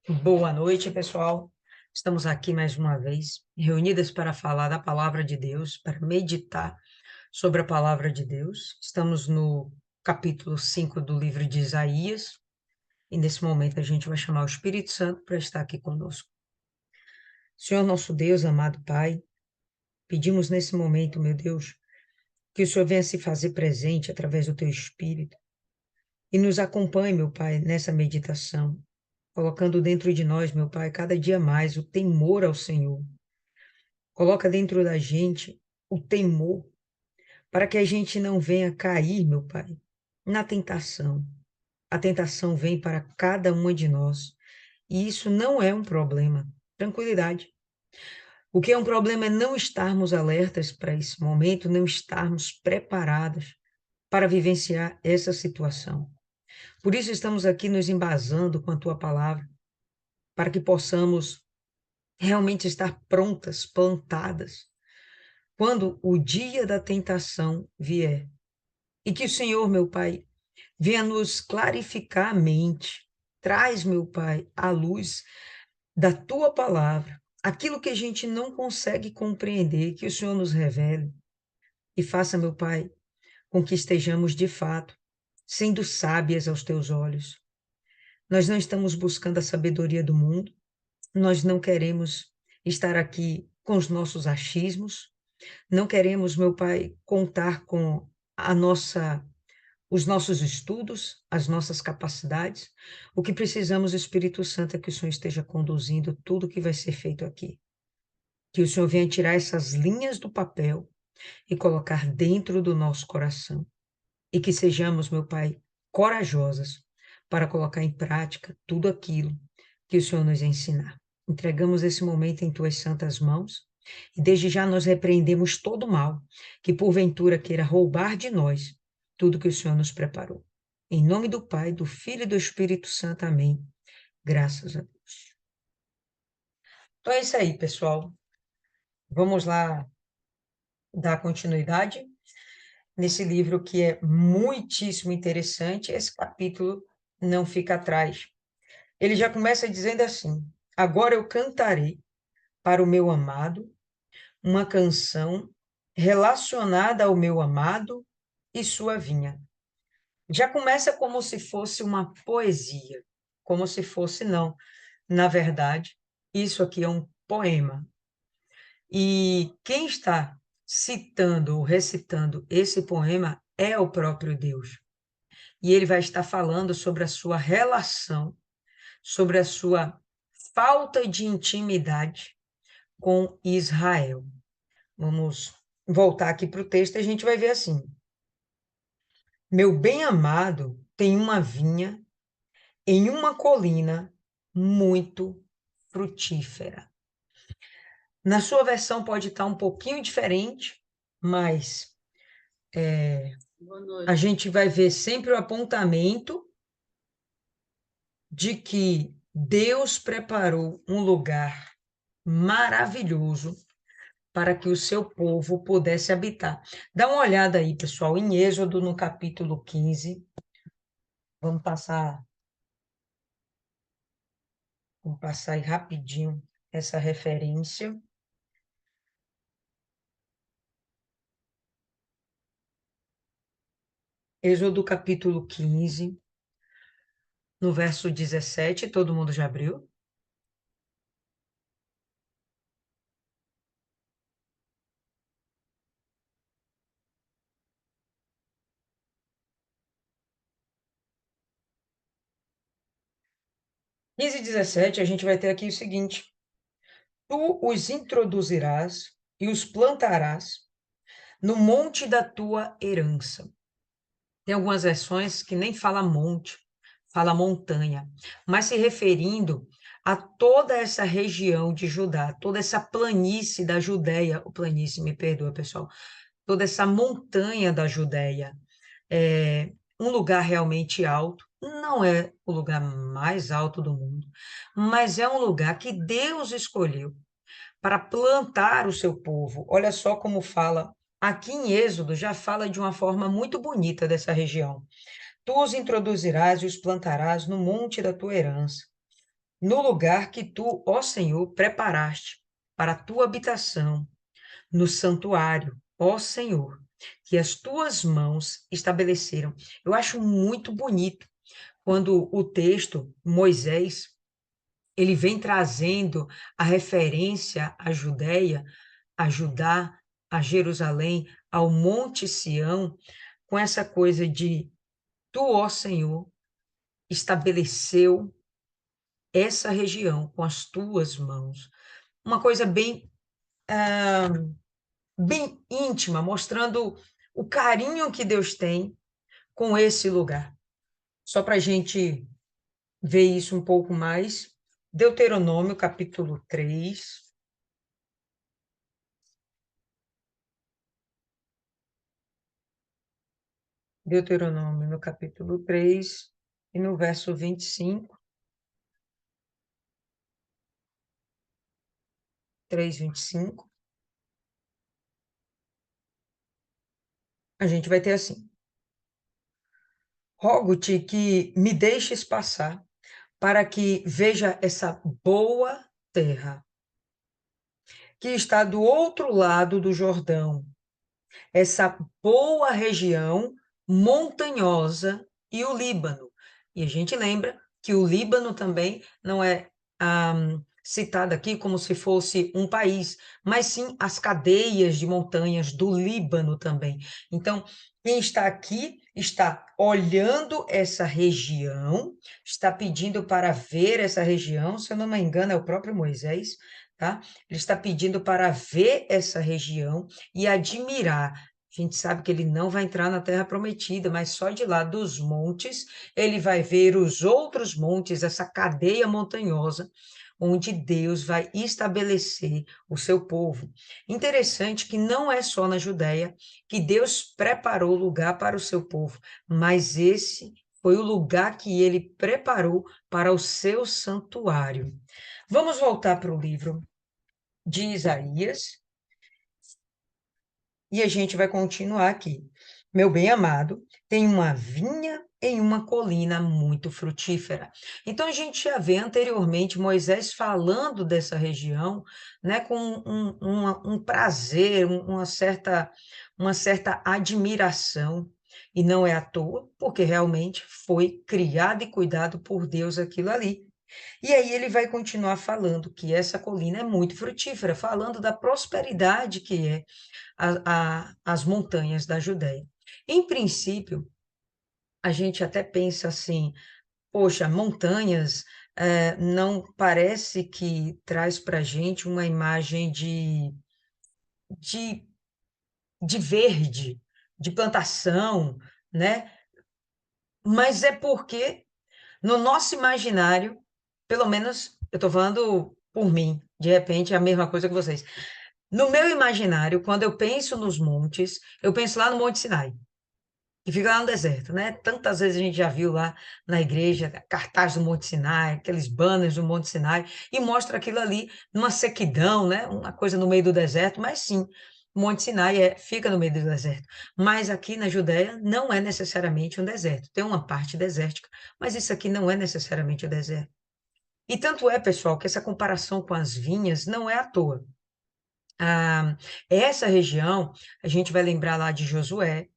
Boa noite, pessoal. Estamos aqui mais uma vez, reunidas para falar da palavra de Deus, para meditar sobre a palavra de Deus. Estamos no capítulo 5 do livro de Isaías, e nesse momento a gente vai chamar o Espírito Santo para estar aqui conosco. Senhor nosso Deus, amado Pai, pedimos nesse momento, meu Deus, que o Senhor venha se fazer presente através do teu Espírito e nos acompanhe, meu Pai, nessa meditação, colocando dentro de nós, meu Pai, cada dia mais o temor ao Senhor. Coloca dentro da gente o temor, para que a gente não venha cair, meu Pai, na tentação. A tentação vem para cada uma de nós, e isso não é um problema. Tranquilidade. O que é um problema é não estarmos alertas para esse momento, não estarmos preparadas para vivenciar essa situação. Por isso estamos aqui nos embasando com a tua palavra, para que possamos realmente estar prontas, plantadas, quando o dia da tentação vier. E que o Senhor, meu Pai, venha nos clarificar a mente. Traz, meu Pai, à luz da tua palavra, aquilo que a gente não consegue compreender, que o Senhor nos revele. E faça, meu Pai, com que estejamos de fato sendo sábias aos teus olhos. Nós não estamos buscando a sabedoria do mundo, nós não queremos estar aqui com os nossos achismos, não queremos, meu Pai, contar com os nossos estudos, as nossas capacidades. O que precisamos, Espírito Santo, é que o Senhor esteja conduzindo tudo que vai ser feito aqui. Que o Senhor venha tirar essas linhas do papel e colocar dentro do nosso coração. E que sejamos, meu Pai, corajosas para colocar em prática tudo aquilo que o Senhor nos ensinar. Entregamos esse momento em tuas santas mãos e desde já nós repreendemos todo o mal que porventura queira roubar de nós tudo que o Senhor nos preparou. Em nome do Pai, do Filho e do Espírito Santo. Amém. Graças a Deus. Então é isso aí, pessoal. Vamos lá dar continuidade nesse livro que é muitíssimo interessante. Esse capítulo não fica atrás. Ele já começa dizendo assim: agora eu cantarei para o meu amado uma canção relacionada ao meu amado e sua vinha. Já começa como se fosse uma poesia, como se fosse, não. Na verdade, isso aqui é um poema. E quem está citando ou recitando esse poema é o próprio Deus. E ele vai estar falando sobre a sua relação, sobre a sua falta de intimidade com Israel. Vamos voltar aqui para o texto e a gente vai ver assim: meu bem-amado tem uma vinha em uma colina muito frutífera. Na sua versão pode estar um pouquinho diferente, mas a gente vai ver sempre o apontamento de que Deus preparou um lugar maravilhoso para que o seu povo pudesse habitar. Dá uma olhada aí, pessoal, em Êxodo, no capítulo 15. Vamos passar aí rapidinho essa referência. Êxodo, capítulo 15, no verso 17, todo mundo já abriu? Quinze e 17, a gente vai ter aqui o seguinte: tu os introduzirás e os plantarás no monte da tua herança. Tem algumas versões que nem fala monte, fala montanha, mas se referindo a toda essa região de Judá, toda essa planície da Judéia, o planície, me perdoa, pessoal, toda essa montanha da Judéia, é um lugar realmente alto, não é o lugar mais alto do mundo, mas é um lugar que Deus escolheu para plantar o seu povo. Olha só como fala, aqui em Êxodo já fala de uma forma muito bonita dessa região. Tu os introduzirás e os plantarás no monte da tua herança. no lugar que tu, ó Senhor, preparaste para a tua habitação, no santuário, ó Senhor, que as tuas mãos estabeleceram. Eu acho muito bonito quando o texto, Moisés, ele vem trazendo a referência à Judéia, a Judá, a Jerusalém, ao Monte Sião, com essa coisa de tu, ó Senhor, estabeleceu essa região com as tuas mãos. Uma coisa bem íntima, mostrando o carinho que Deus tem com esse lugar. Só para a gente ver isso um pouco mais, Deuteronômio, capítulo 3. Deuteronômio, no capítulo 3 e no verso 25, 3:25, a gente vai ter assim: rogo-te que me deixes passar, para que veja essa boa terra, que está do outro lado do Jordão, essa boa região montanhosa e o Líbano. E a gente lembra que o Líbano também não é citado aqui como se fosse um país, mas sim as cadeias de montanhas do Líbano também. Então, quem está aqui está olhando essa região, está pedindo para ver essa região, se eu não me engano, é o próprio Moisés, tá? Ele está pedindo para ver essa região e admirar. A gente sabe que ele não vai entrar na Terra Prometida, mas só de lá dos montes ele vai ver os outros montes, essa cadeia montanhosa, onde Deus vai estabelecer o seu povo. Interessante que não é só na Judéia que Deus preparou lugar para o seu povo, mas esse foi o lugar que ele preparou para o seu santuário. Vamos voltar para o livro de Isaías, e a gente vai continuar aqui. Meu bem-amado tem uma vinha em uma colina muito frutífera. Então, a gente já vê anteriormente Moisés falando dessa região, né, com um prazer, uma certa admiração. E não é à toa, porque realmente foi criado e cuidado por Deus aquilo ali. E aí ele vai continuar falando que essa colina é muito frutífera, falando da prosperidade que é as montanhas da Judéia. Em princípio, a gente até pensa assim, poxa, montanhas não parece que traz para a gente uma imagem de, de verde, de plantação, né? Mas é porque no nosso imaginário, pelo menos eu estou falando por mim, de repente é a mesma coisa que vocês. No meu imaginário, quando eu penso nos montes, eu penso lá no Monte Sinai, que fica lá no deserto, né? Tantas vezes a gente já viu lá na igreja cartaz do Monte Sinai, aqueles banners do Monte Sinai, e mostra aquilo ali numa sequidão, né? Uma coisa no meio do deserto, mas sim, o Monte Sinai fica no meio do deserto. Mas aqui na Judéia não é necessariamente um deserto. Tem uma parte desértica, mas isso aqui não é necessariamente o deserto. E tanto é, pessoal, que essa comparação com as vinhas não é à toa. Essa região, a gente vai lembrar lá de Josué,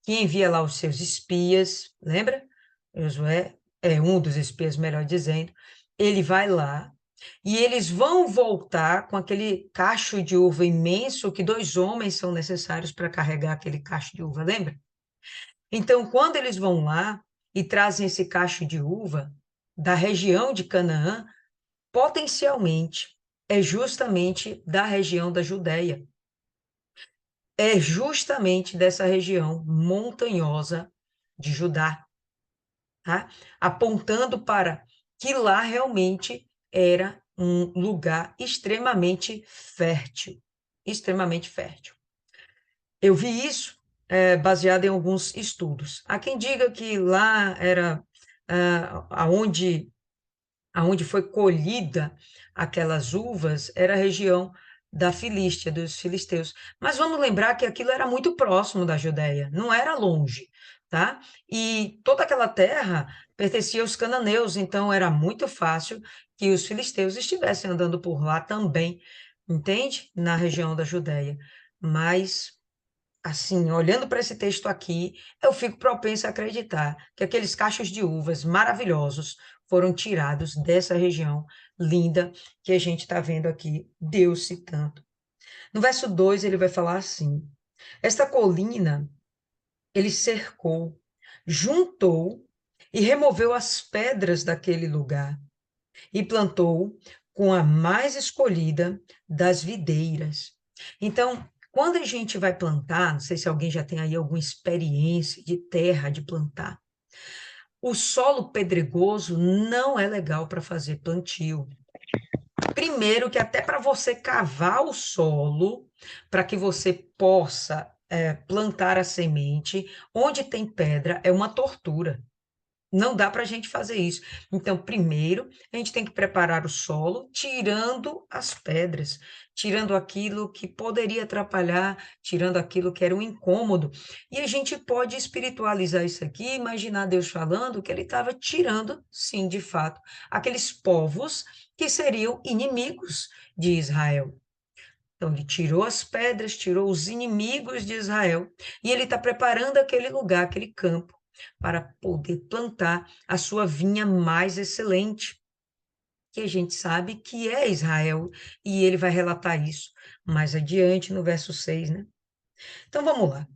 que envia lá os seus espias, lembra? Josué é um dos espias, melhor dizendo. Ele vai lá e eles vão voltar com aquele cacho de uva imenso que 2 homens são necessários para carregar aquele cacho de uva, lembra? Então, quando eles vão lá e trazem esse cacho de uva da região de Canaã, potencialmente é justamente da região da Judéia. É justamente dessa região montanhosa de Judá, tá? Apontando para que lá realmente era um lugar extremamente fértil, extremamente fértil. Eu vi isso baseado em alguns estudos. Há quem diga que lá era aonde foi colhida aquelas uvas era a região da Filístia, dos filisteus. Mas vamos lembrar que aquilo era muito próximo da Judéia, não era longe, tá? E toda aquela terra pertencia aos cananeus, então era muito fácil que os filisteus estivessem andando por lá também, entende? Na região da Judéia. Mas, assim, olhando para esse texto aqui, eu fico propensa a acreditar que aqueles cachos de uvas maravilhosos foram tirados dessa região linda que a gente está vendo aqui, Deus citando. No verso 2, ele vai falar assim: esta colina ele cercou, juntou e removeu as pedras daquele lugar e plantou com a mais escolhida das videiras. Então, quando a gente vai plantar, não sei se alguém já tem aí alguma experiência de terra, de plantar, o solo pedregoso não é legal para fazer plantio. Primeiro, que até para você cavar o solo, para que você possa plantar a semente, onde tem pedra, é uma tortura. Não dá para a gente fazer isso. Então, primeiro, a gente tem que preparar o solo, tirando as pedras, tirando aquilo que poderia atrapalhar, tirando aquilo que era um incômodo. E a gente pode espiritualizar isso aqui, imaginar Deus falando que ele estava tirando, sim, de fato, aqueles povos que seriam inimigos de Israel. Então, ele tirou as pedras, tirou os inimigos de Israel, e ele está preparando aquele lugar, aquele campo, para poder plantar a sua vinha mais excelente, que a gente sabe que é Israel, e ele vai relatar isso mais adiante no verso 6, né? Então, vamos lá.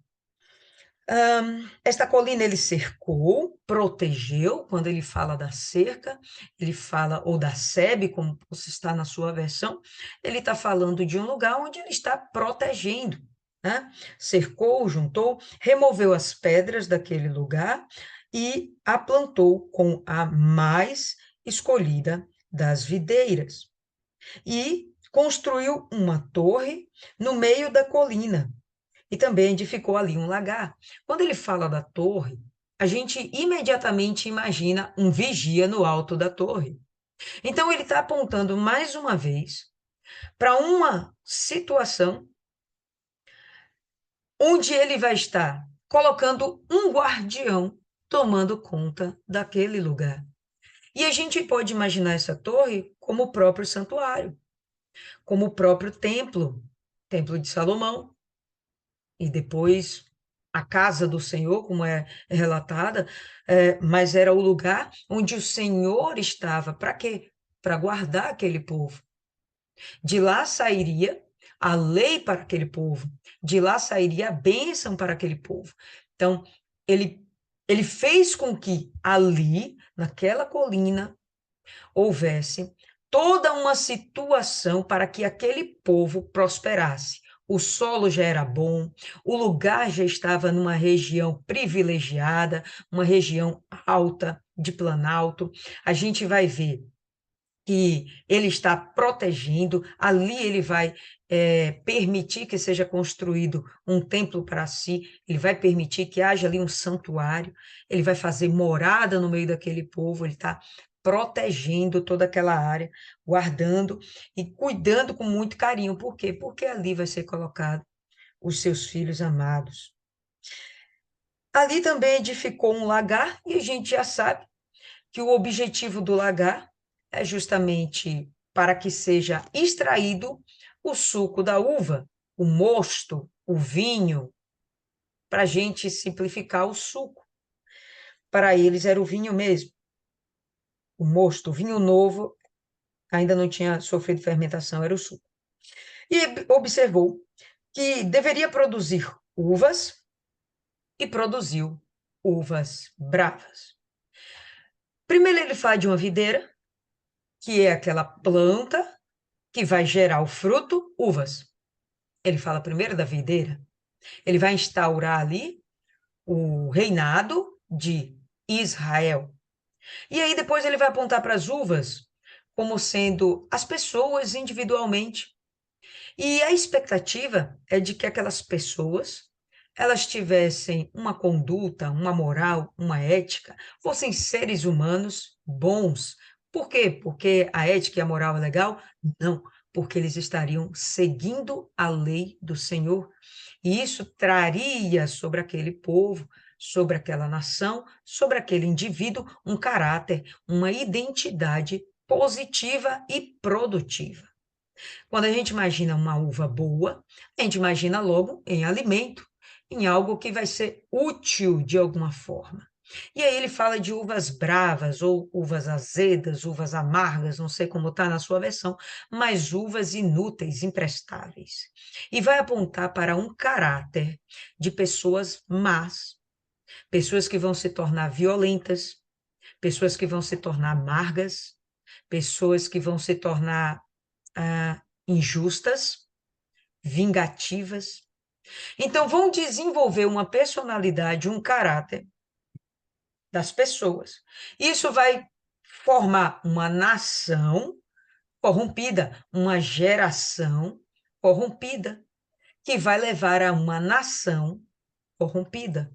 Esta colina ele cercou, protegeu, quando ele fala da cerca, ele fala, ou da sebe, como está na sua versão, ele está falando de um lugar onde ele está protegendo, né? Cercou, juntou, removeu as pedras daquele lugar e a plantou com a mais escolhida das videiras. E construiu uma torre no meio da colina, e também edificou ali um lagar. Quando ele fala da torre, a gente imediatamente imagina um vigia no alto da torre. Então, ele está apontando mais uma vez para uma situação onde ele vai estar colocando um guardião tomando conta daquele lugar. E a gente pode imaginar essa torre como o próprio santuário, como o próprio templo, Templo de Salomão, e depois a casa do Senhor, como é relatada, mas era o lugar onde o Senhor estava. Para quê? Para guardar aquele povo. De lá sairia a lei para aquele povo, de lá sairia a bênção para aquele povo. Então, ele fez com que ali, naquela colina, houvesse toda uma situação para que aquele povo prosperasse. O solo já era bom, o lugar já estava numa região privilegiada, uma região alta, de planalto. A gente vai ver que ele está protegendo, ali ele vai permitir que seja construído um templo para si, ele vai permitir que haja ali um santuário, ele vai fazer morada no meio daquele povo, ele está protegendo toda aquela área, guardando e cuidando com muito carinho. Por quê? Porque ali vai ser colocado os seus filhos amados. Ali também edificou um lagar, e a gente já sabe que o objetivo do lagar é justamente para que seja extraído o suco da uva, o mosto, o vinho, para a gente simplificar o suco. Para eles era o vinho mesmo, o mosto, o vinho novo ainda não tinha sofrido fermentação, era o suco. E observou que deveria produzir uvas e produziu uvas bravas. Primeiro ele fala de uma videira, que é aquela planta que vai gerar o fruto, uvas. Ele fala primeiro da videira. Ele vai instaurar ali o reinado de Israel. E aí depois ele vai apontar para as uvas como sendo as pessoas individualmente. E a expectativa é de que aquelas pessoas elas tivessem uma conduta, uma moral, uma ética, fossem seres humanos bons. Por quê? Porque a ética e a moral é legal? Não, porque eles estariam seguindo a lei do Senhor. E isso traria sobre aquele povo, sobre aquela nação, sobre aquele indivíduo, um caráter, uma identidade positiva e produtiva. Quando a gente imagina uma uva boa, a gente imagina logo em alimento, em algo que vai ser útil de alguma forma. E aí ele fala de uvas bravas, ou uvas azedas, uvas amargas, não sei como está na sua versão, mas uvas inúteis, imprestáveis. E vai apontar para um caráter de pessoas más, pessoas que vão se tornar violentas, pessoas que vão se tornar amargas, pessoas que vão se tornar injustas, vingativas. Então, vão desenvolver uma personalidade, um caráter das pessoas. Isso vai formar uma nação corrompida, uma geração corrompida, que vai levar a uma nação corrompida.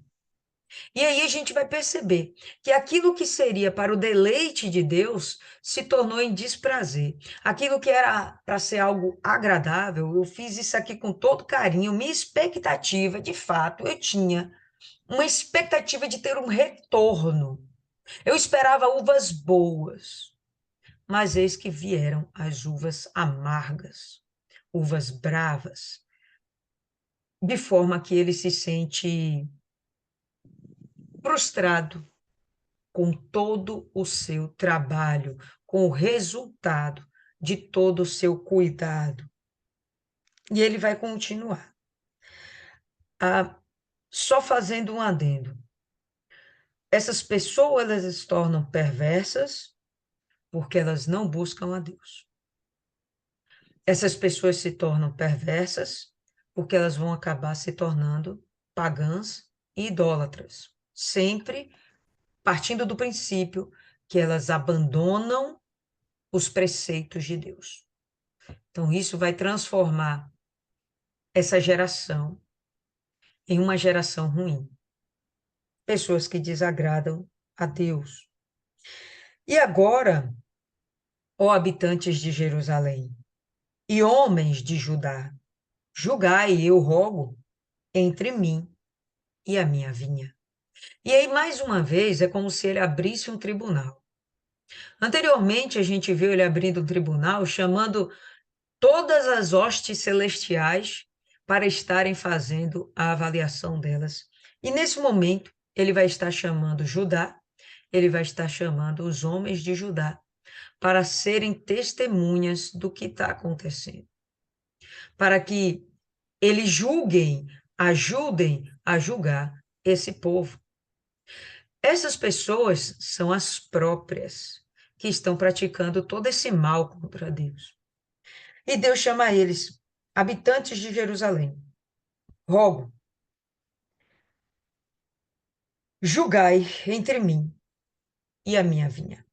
E aí a gente vai perceber que aquilo que seria para o deleite de Deus se tornou em desprazer. Aquilo que era para ser algo agradável, eu fiz isso aqui com todo carinho, minha expectativa, de fato, eu tinha uma expectativa de ter um retorno. Eu esperava uvas boas, mas eis que vieram as uvas amargas, uvas bravas, de forma que ele se sente frustrado com todo o seu trabalho, com o resultado de todo o seu cuidado. E ele vai continuar. Só fazendo um adendo. Essas pessoas, elas se tornam perversas porque elas não buscam a Deus. Essas pessoas se tornam perversas porque elas vão acabar se tornando pagãs e idólatras. Sempre partindo do princípio que elas abandonam os preceitos de Deus. Então, isso vai transformar essa geração em uma geração ruim. Pessoas que desagradam a Deus. E agora, ó habitantes de Jerusalém e homens de Judá, julgai, eu rogo, entre mim e a minha vinha. E aí, mais uma vez, é como se ele abrisse um tribunal. Anteriormente, a gente viu ele abrindo um tribunal, chamando todas as hostes celestiais para estarem fazendo a avaliação delas. E nesse momento, ele vai estar chamando Judá, ele vai estar chamando os homens de Judá para serem testemunhas do que está acontecendo. Para que eles julguem, ajudem a julgar esse povo. Essas pessoas são as próprias que estão praticando todo esse mal contra Deus. E Deus chama eles, habitantes de Jerusalém. Rogo, julgai entre mim e a minha vinha.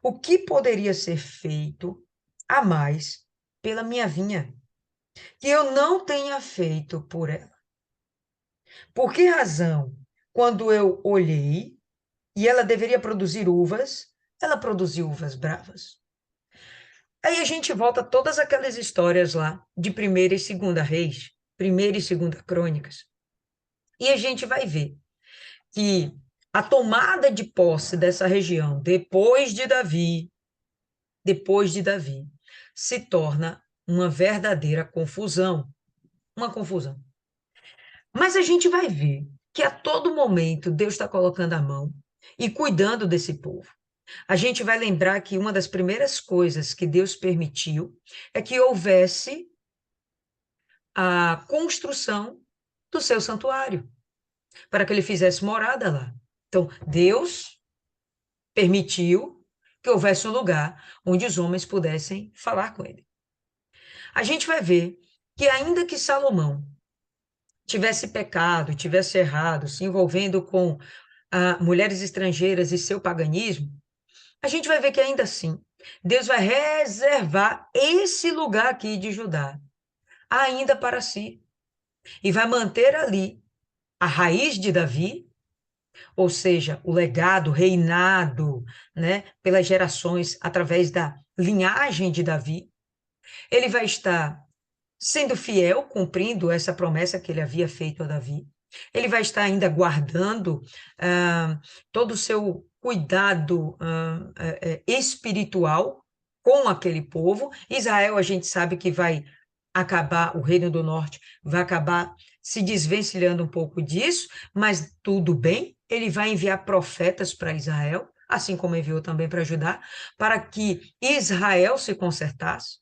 O que poderia ser feito a mais pela minha vinha, que eu não tenha feito por ela? Por que razão, quando eu olhei e ela deveria produzir uvas, ela produziu uvas bravas? Aí a gente volta a todas aquelas histórias lá de Primeira e Segunda Reis, Primeira e Segunda Crônicas. E a gente vai ver que a tomada de posse dessa região depois de Davi, se torna uma verdadeira confusão, uma confusão. Mas a gente vai ver que a todo momento Deus está colocando a mão e cuidando desse povo. A gente vai lembrar que uma das primeiras coisas que Deus permitiu é que houvesse a construção do seu santuário, para que ele fizesse morada lá. Então, Deus permitiu que houvesse um lugar onde os homens pudessem falar com ele. A gente vai ver que ainda que Salomão tivesse pecado, tivesse errado, se envolvendo com mulheres estrangeiras e seu paganismo, a gente vai ver que ainda assim, Deus vai reservar esse lugar aqui de Judá ainda para si e vai manter ali a raiz de Davi, ou seja, o legado, reinado, né, pelas gerações através da linhagem de Davi. Ele vai estar sendo fiel, cumprindo essa promessa que ele havia feito a Davi. Ele vai estar ainda guardando todo o seu cuidado espiritual com aquele povo. Israel, a gente sabe que vai acabar, o Reino do Norte vai acabar se desvencilhando um pouco disso, mas tudo bem, ele vai enviar profetas para Israel, assim como enviou também para Judá, para que Israel se consertasse.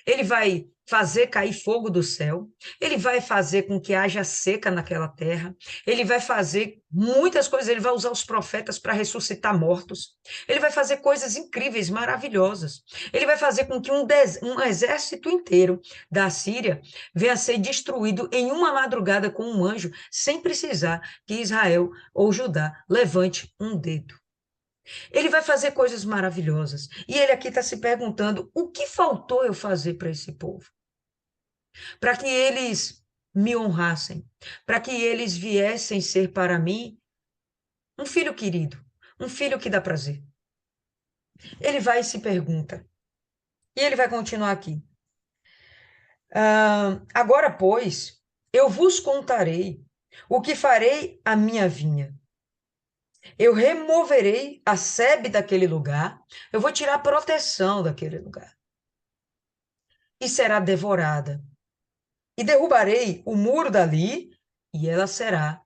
Ele vai fazer cair fogo do céu, ele vai fazer com que haja seca naquela terra, ele vai fazer muitas coisas, ele vai usar os profetas para ressuscitar mortos, ele vai fazer coisas incríveis, maravilhosas, ele vai fazer com que um exército inteiro da Síria venha a ser destruído em uma madrugada com um anjo, sem precisar que Israel ou Judá levante um dedo. Ele vai fazer coisas maravilhosas. E ele aqui está se perguntando: o que faltou eu fazer para esse povo? Para que eles me honrassem, para que eles viessem ser para mim um filho querido, um filho que dá prazer. Ele vai e se pergunta. E ele vai continuar aqui. Agora, pois, eu vos contarei o que farei à minha vinha. Eu removerei a sebe daquele lugar, eu vou tirar a proteção daquele lugar, e será devorada. E derrubarei o muro dali, e ela será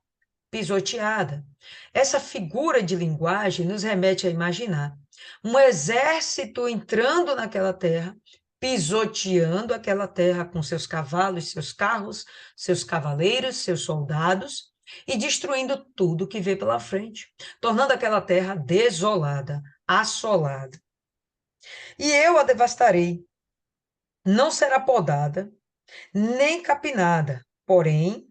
pisoteada. Essa figura de linguagem nos remete a imaginar um exército entrando naquela terra, pisoteando aquela terra com seus cavalos, seus carros, seus cavaleiros, seus soldados e destruindo tudo que vê pela frente, tornando aquela terra desolada, assolada. E eu a devastarei. Não será podada, nem capinada, porém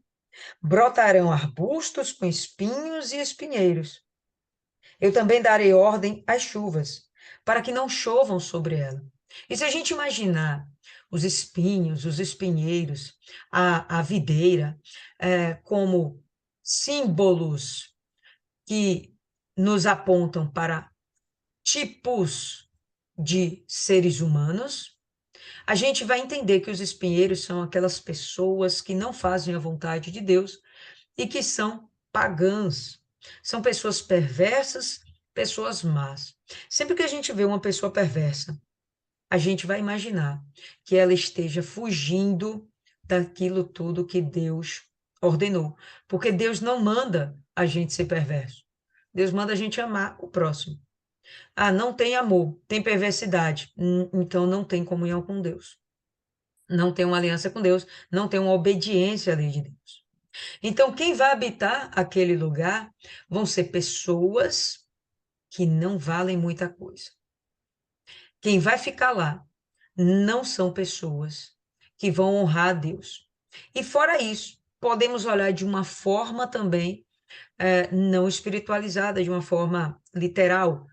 brotarão arbustos com espinhos e espinheiros. Eu também darei ordem às chuvas, para que não chovam sobre ela. E se a gente imaginar os espinhos, os espinheiros, a videira, como símbolos que nos apontam para tipos de seres humanos, a gente vai entender que os espinheiros são aquelas pessoas que não fazem a vontade de Deus e que são pagãs. São pessoas perversas, pessoas más. Sempre que a gente vê uma pessoa perversa, a gente vai imaginar que ela esteja fugindo daquilo tudo que Deus ordenou. Porque Deus não manda a gente ser perverso. Deus manda a gente amar o próximo. Ah, não tem amor, tem perversidade. Então não tem comunhão com Deus. Não tem uma aliança com Deus, não tem uma obediência à lei de Deus. Então, quem vai habitar aquele lugar vão ser pessoas que não valem muita coisa. Quem vai ficar lá não são pessoas que vão honrar a Deus. E fora isso, podemos olhar de uma forma também não espiritualizada, de uma forma literal.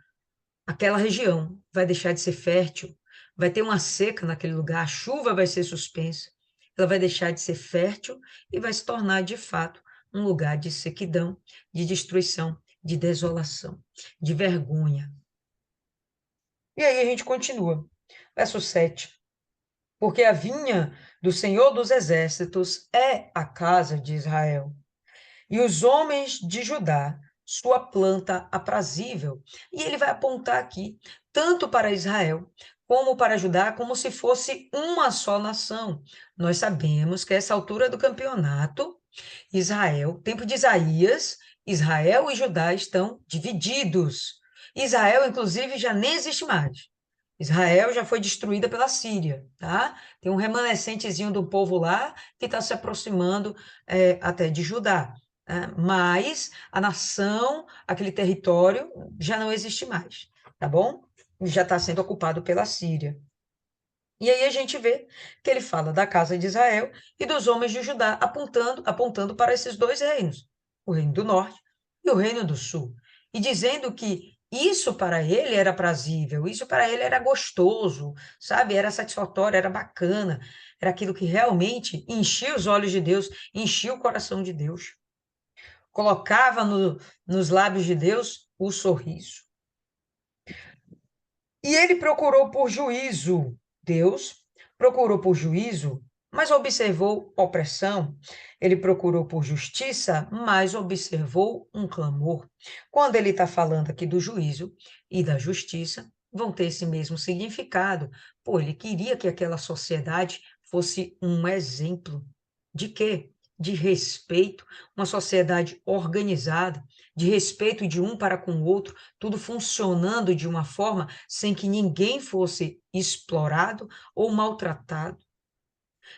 Aquela região vai deixar de ser fértil, vai ter uma seca naquele lugar, a chuva vai ser suspensa, ela vai deixar de ser fértil e vai se tornar, de fato, um lugar de sequidão, de destruição, de desolação, de vergonha. E aí a gente continua. Verso 7. Porque a vinha do Senhor dos Exércitos é a casa de Israel, e os homens de Judá, sua planta aprazível. E ele vai apontar aqui, tanto para Israel, como para Judá, como se fosse uma só nação. Nós sabemos que a essa altura do campeonato, Israel, tempo de Isaías, Israel e Judá estão divididos. Israel, inclusive, já nem existe mais. Israel já foi destruída pela Síria, tá? Tem um remanescentezinho do povo lá que está se aproximando até de Judá. Mas a nação, aquele território, já não existe mais, tá bom? Já está sendo ocupado pela Síria. E aí a gente vê que ele fala da casa de Israel e dos homens de Judá, apontando para esses dois reinos, o reino do norte e o reino do sul, e dizendo que isso para ele era prazível, isso para ele era gostoso, sabe? Era satisfatório, era bacana, era aquilo que realmente enchia os olhos de Deus, enchia o coração de Deus, colocava nos lábios de Deus o sorriso. E ele procurou por juízo, Deus procurou por juízo mas observou opressão. Ele procurou por justiça, mas observou um clamor. Quando ele está falando aqui do juízo e da justiça, vão ter esse mesmo significado. Pô, ele queria que aquela sociedade fosse um exemplo de quê? De respeito, uma sociedade organizada, de respeito de um para com o outro, tudo funcionando de uma forma sem que ninguém fosse explorado ou maltratado,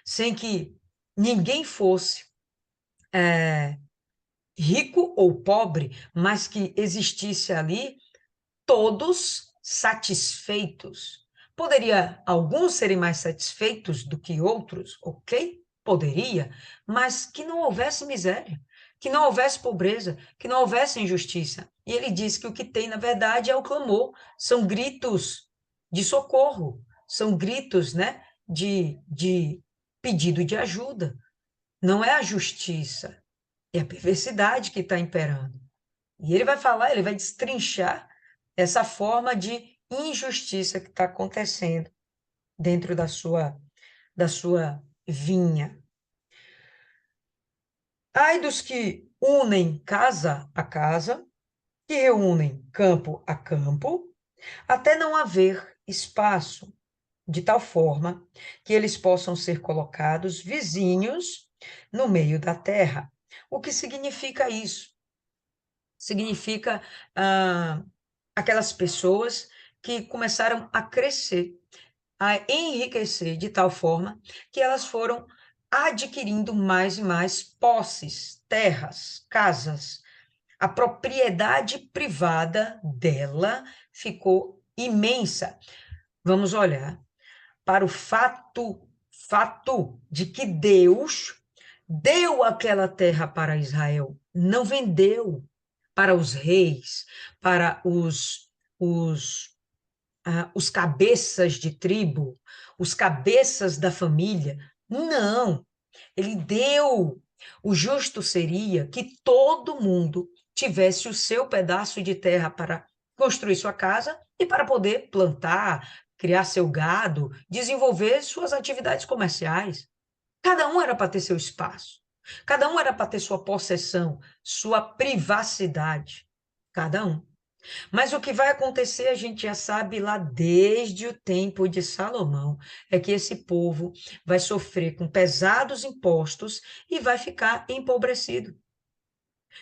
sem que ninguém fosse rico ou pobre, mas que existisse ali todos satisfeitos. Poderia alguns serem mais satisfeitos do que outros, ok? Poderia, mas que não houvesse miséria, que não houvesse pobreza, que não houvesse injustiça. E ele diz que o que tem, na verdade, é o clamor, são gritos de socorro, são gritos, né, de pedido de ajuda. Não é a justiça, é a perversidade que está imperando. E ele vai falar, ele vai destrinchar essa forma de injustiça que está acontecendo dentro da sua vinha. Ai dos que unem casa a casa, que reúnem campo a campo, até não haver espaço, de tal forma que eles possam ser colocados vizinhos no meio da terra. O que significa isso? Significa aquelas pessoas que começaram a crescer, a enriquecer de tal forma que elas foram adquirindo mais e mais posses, terras, casas. A propriedade privada dela ficou imensa. Vamos olhar para o fato de que Deus deu aquela terra para Israel, não vendeu para os reis, para os cabeças de tribo, os cabeças da família. Não, ele deu. O justo seria que todo mundo tivesse o seu pedaço de terra para construir sua casa e para poder plantar, criar seu gado, desenvolver suas atividades comerciais. Cada um era para ter seu espaço. Cada um era para ter sua possessão, sua privacidade. Cada um. Mas o que vai acontecer, a gente já sabe lá desde o tempo de Salomão, é que esse povo vai sofrer com pesados impostos e vai ficar empobrecido.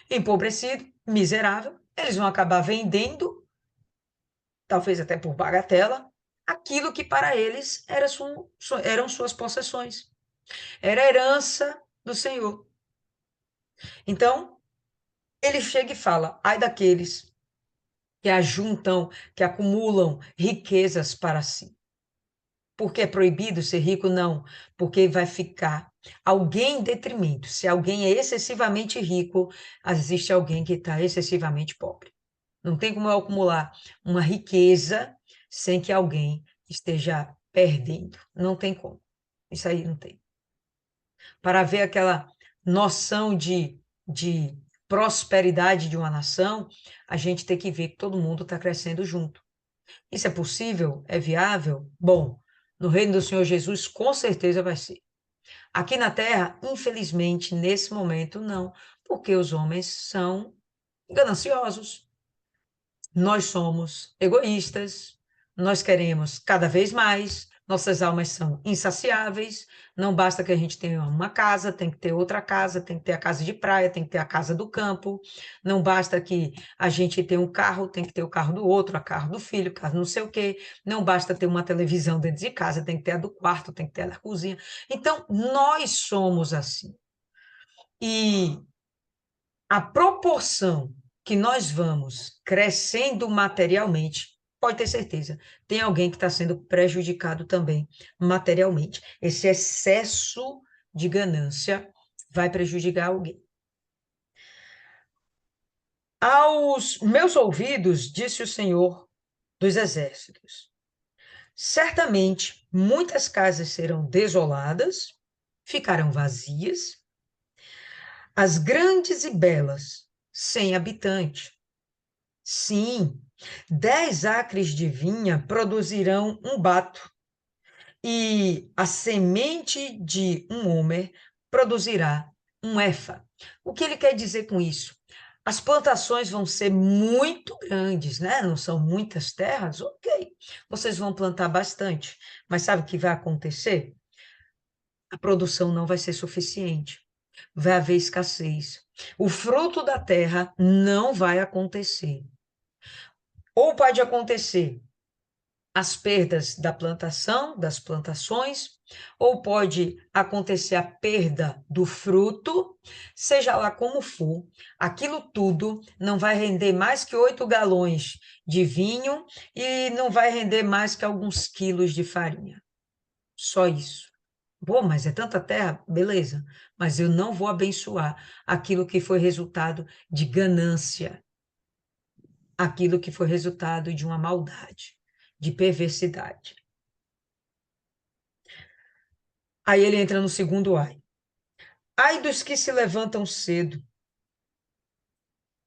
Empobrecido, miserável, eles vão acabar vendendo, talvez até por bagatela, aquilo que para eles eram suas possessões. Era a herança do Senhor. Então, ele chega e fala: ai daqueles que ajuntam, que acumulam riquezas para si. Porque é proibido ser rico? Não, porque vai ficar alguém em detrimento. Se alguém é excessivamente rico, existe alguém que está excessivamente pobre. Não tem como eu acumular uma riqueza sem que alguém esteja perdendo. Não tem como. Isso aí não tem. Para ver aquela noção de prosperidade de uma nação, a gente tem que ver que todo mundo está crescendo junto. Isso é possível? É viável? Bom, no reino do Senhor Jesus, com certeza vai ser. Aqui na terra, infelizmente, nesse momento, não, porque os homens são gananciosos. Nós somos egoístas, nós queremos cada vez mais, nossas almas são insaciáveis, não basta que a gente tenha uma casa, tem que ter outra casa, tem que ter a casa de praia, tem que ter a casa do campo, não basta que a gente tenha um carro, tem que ter o carro do outro, a carro do filho, carro não sei o quê, não basta ter uma televisão dentro de casa, tem que ter a do quarto, tem que ter a da cozinha. Então, nós somos assim. E a proporção que nós vamos crescendo materialmente, pode ter certeza, tem alguém que está sendo prejudicado também materialmente. Esse excesso de ganância vai prejudicar alguém. Aos meus ouvidos, disse o Senhor dos Exércitos, certamente muitas casas serão desoladas, ficarão vazias, as grandes e belas, sem habitante. Sim, 10 acres de vinha produzirão um bato, e a semente de um homer produzirá um efa. O que ele quer dizer com isso? As plantações vão ser muito grandes, né? Não são muitas terras, ok. Vocês vão plantar bastante, mas sabe o que vai acontecer? A produção não vai ser suficiente. Vai haver escassez. O fruto da terra não vai acontecer. Ou pode acontecer as perdas da plantação, das plantações, ou pode acontecer a perda do fruto, seja lá como for, aquilo tudo não vai render mais que 8 galões de vinho e não vai render mais que alguns quilos de farinha. Só isso. Pô, mas é tanta terra? Beleza, mas eu não vou abençoar aquilo que foi resultado de ganância, aquilo que foi resultado de uma maldade, de perversidade. Aí ele entra no segundo ai. Ai dos que se levantam cedo,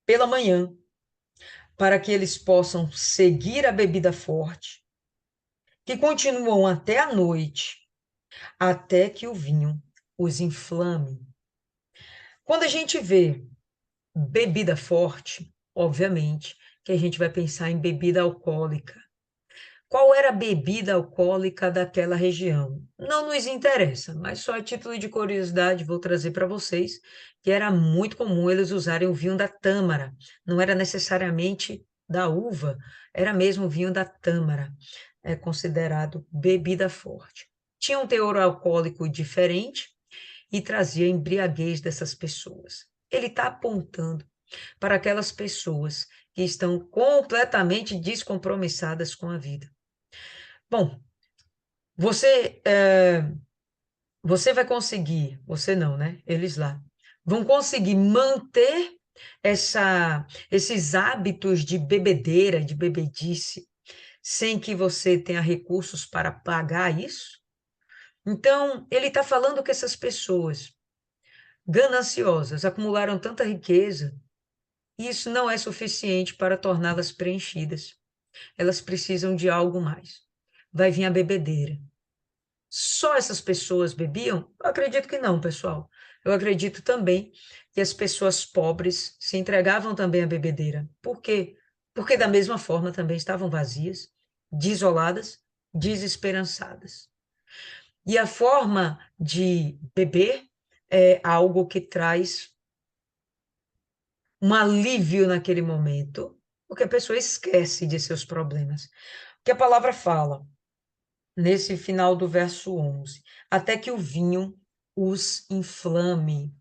pela manhã, para que eles possam seguir a bebida forte, que continuam até a noite, até que o vinho os inflame. Quando a gente vê bebida forte, obviamente, que a gente vai pensar em bebida alcoólica. Qual era a bebida alcoólica daquela região? Não nos interessa, mas só a título de curiosidade vou trazer para vocês que era muito comum eles usarem o vinho da tâmara. Não era necessariamente da uva, era mesmo o vinho da tâmara. É considerado bebida forte. Tinha um teor alcoólico diferente e trazia a embriaguez dessas pessoas. Ele está apontando para aquelas pessoas que estão completamente descompromissadas com a vida. Bom, você, você vai conseguir, você não, né? Eles lá, vão conseguir manter esses hábitos de bebedeira, de bebedice, sem que você tenha recursos para pagar isso? Então, ele está falando que essas pessoas gananciosas acumularam tanta riqueza, e isso não é suficiente para torná-las preenchidas. Elas precisam de algo mais. Vai vir a bebedeira. Só essas pessoas bebiam? Eu acredito que não, pessoal. Eu acredito também que as pessoas pobres se entregavam também à bebedeira. Por quê? Porque da mesma forma também estavam vazias, desoladas, desesperançadas. E a forma de beber é algo que traz um alívio naquele momento, porque a pessoa esquece de seus problemas. Que a palavra fala, nesse final do verso 11, até que o vinho os inflame,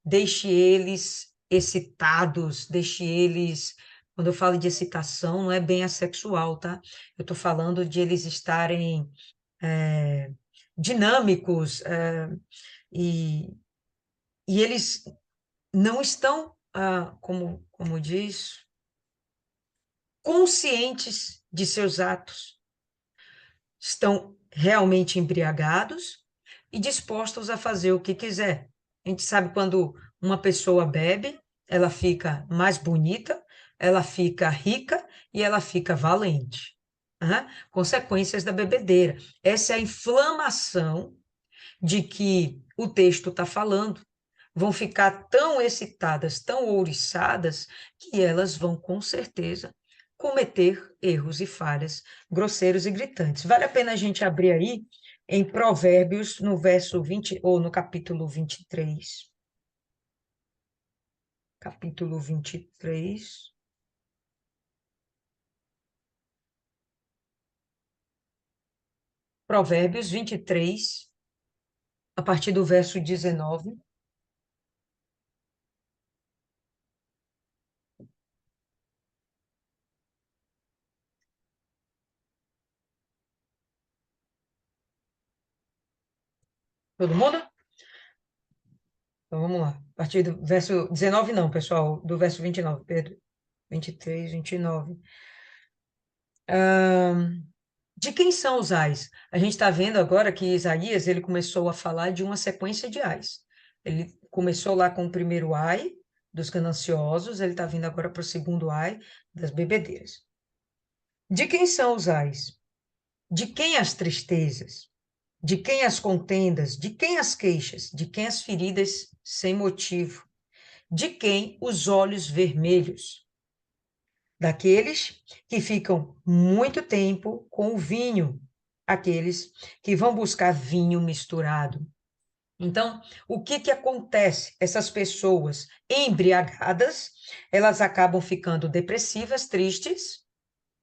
deixe eles excitados, deixe eles, quando eu falo de excitação, não é bem assexual, tá? Eu estou falando de eles estarem dinâmicos, e, e eles não estão, como diz, conscientes de seus atos, estão realmente embriagados e dispostos a fazer o que quiser. A gente sabe quando uma pessoa bebe, ela fica mais bonita, ela fica rica e ela fica valente. Consequências da bebedeira. Essa é a inflamação de que o texto está falando. Vão ficar tão excitadas, tão ouriçadas, que elas vão, com certeza, cometer erros e falhas grosseiros e gritantes. Vale a pena a gente abrir aí em Provérbios, no verso 20, ou no capítulo 23. Capítulo 23. Provérbios 23, a partir do verso 19. Todo mundo? Então vamos lá. A partir do verso 19, não, pessoal, do verso 29, Pedro. 23, 29. De quem são os ais? A gente está vendo agora que Isaías ele começou a falar de uma sequência de ais. Ele começou lá com o primeiro ai dos gananciosos, ele está vindo agora para o segundo ai das bebedeiras. De quem são os ais? De quem as tristezas? De quem as contendas? De quem as queixas? De quem as feridas sem motivo? De quem os olhos vermelhos? Daqueles que ficam muito tempo com o vinho, aqueles que vão buscar vinho misturado. Então, o que que acontece? Essas pessoas embriagadas, elas acabam ficando depressivas, tristes.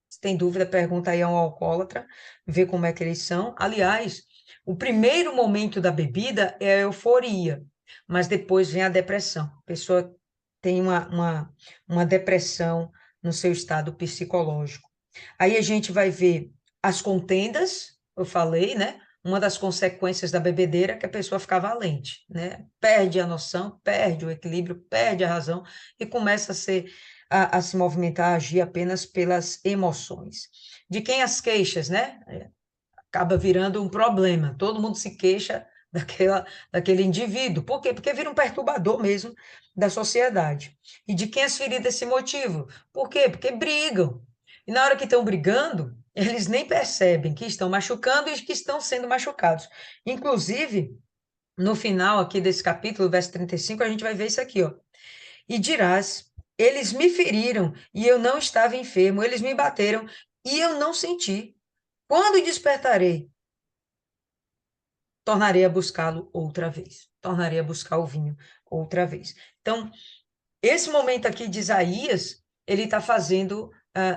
Se tem dúvida, pergunta aí a um alcoólatra, vê como é que eles são. Aliás, o primeiro momento da bebida é a euforia, mas depois vem a depressão. A pessoa tem uma depressão no seu estado psicológico. Aí a gente vai ver as contendas, eu falei, né? Uma das consequências da bebedeira é que a pessoa fica valente, né? Perde a noção, perde o equilíbrio, perde a razão e começa a se movimentar, a agir apenas pelas emoções. De quem as queixas, né? Acaba virando um problema. Todo mundo se queixa daquele indivíduo. Por quê? Porque vira um perturbador mesmo da sociedade. E de quem as feridas se motivam? Por quê? Porque brigam. E na hora que estão brigando, eles nem percebem que estão machucando e que estão sendo machucados. Inclusive, no final aqui desse capítulo, verso 35, a gente vai ver isso aqui, ó. E dirás: eles me feriram e eu não estava enfermo, eles me bateram e eu não senti. Quando despertarei, tornarei a buscá-lo outra vez. Tornarei a buscar o vinho outra vez. Então, esse momento aqui de Isaías, ele está fazendo,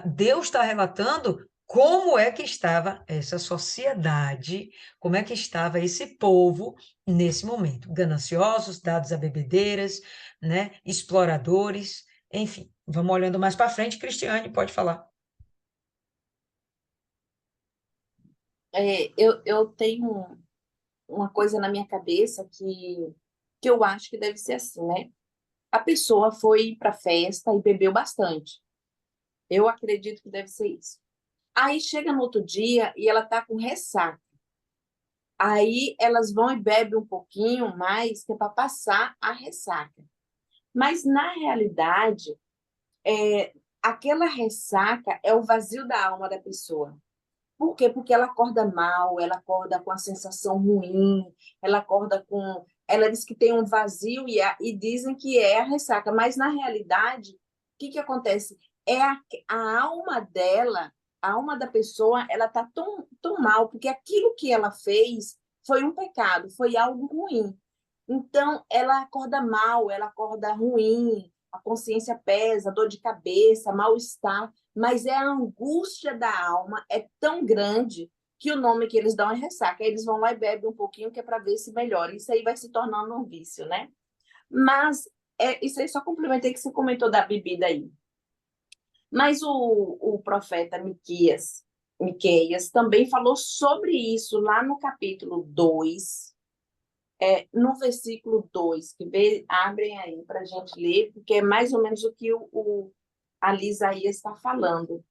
Deus está relatando como é que estava essa sociedade, como é que estava esse povo nesse momento. Gananciosos, dados a bebedeiras, né? Exploradores, enfim. Vamos olhando mais para frente. Cristiane, pode falar. Eu tenho uma coisa na minha cabeça que eu acho que deve ser assim, né? A pessoa foi para a festa e bebeu bastante. Eu acredito que deve ser isso. Aí chega no outro dia e ela tá com ressaca. Aí elas vão e bebem um pouquinho mais, que é para passar a ressaca. Mas na realidade, aquela ressaca é o vazio da alma da pessoa. Por quê? Porque ela acorda mal, ela acorda com a sensação ruim, ela acorda com. Ela diz que tem um vazio e dizem que é a ressaca, mas na realidade, o que acontece? A alma dela, a alma da pessoa, ela está tão mal, porque aquilo que ela fez foi um pecado, foi algo ruim. Então, ela acorda mal, ela acorda ruim, a consciência pesa, dor de cabeça, mal-estar, mas a angústia da alma é tão grande que o nome que eles dão é ressaca. Aí eles vão lá e bebem um pouquinho, que é para ver se melhora. Isso aí vai se tornando um vício, né? Mas isso aí só complementei que você comentou da bebida aí. Mas o profeta Miqueias também falou sobre isso lá no capítulo 2, no versículo 2, abrem aí para a gente ler, porque é mais ou menos o que a Isaías está falando.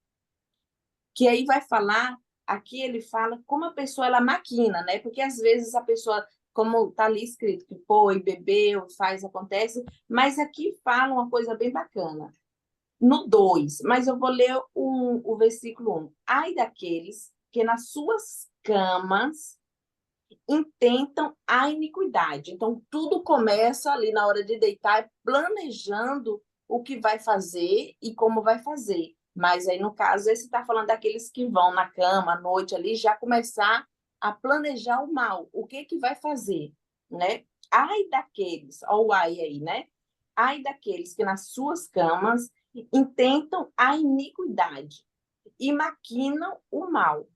Que aí vai falar, aqui ele fala como a pessoa ela maquina, né? Porque às vezes a pessoa, como está ali escrito, que foi, bebeu, faz, acontece, mas aqui fala uma coisa bem bacana. No 2, mas eu vou ler o versículo 1. Ai daqueles que nas suas camas intentam a iniquidade. Então, tudo começa ali na hora de deitar, planejando o que vai fazer e como vai fazer. Mas aí, no caso, esse está falando daqueles que vão na cama à noite ali, já começar a planejar o mal, o que que vai fazer, né? Ai daqueles, ó o ai aí, né? Ai daqueles que nas suas camas intentam a iniquidade e maquinam o mal,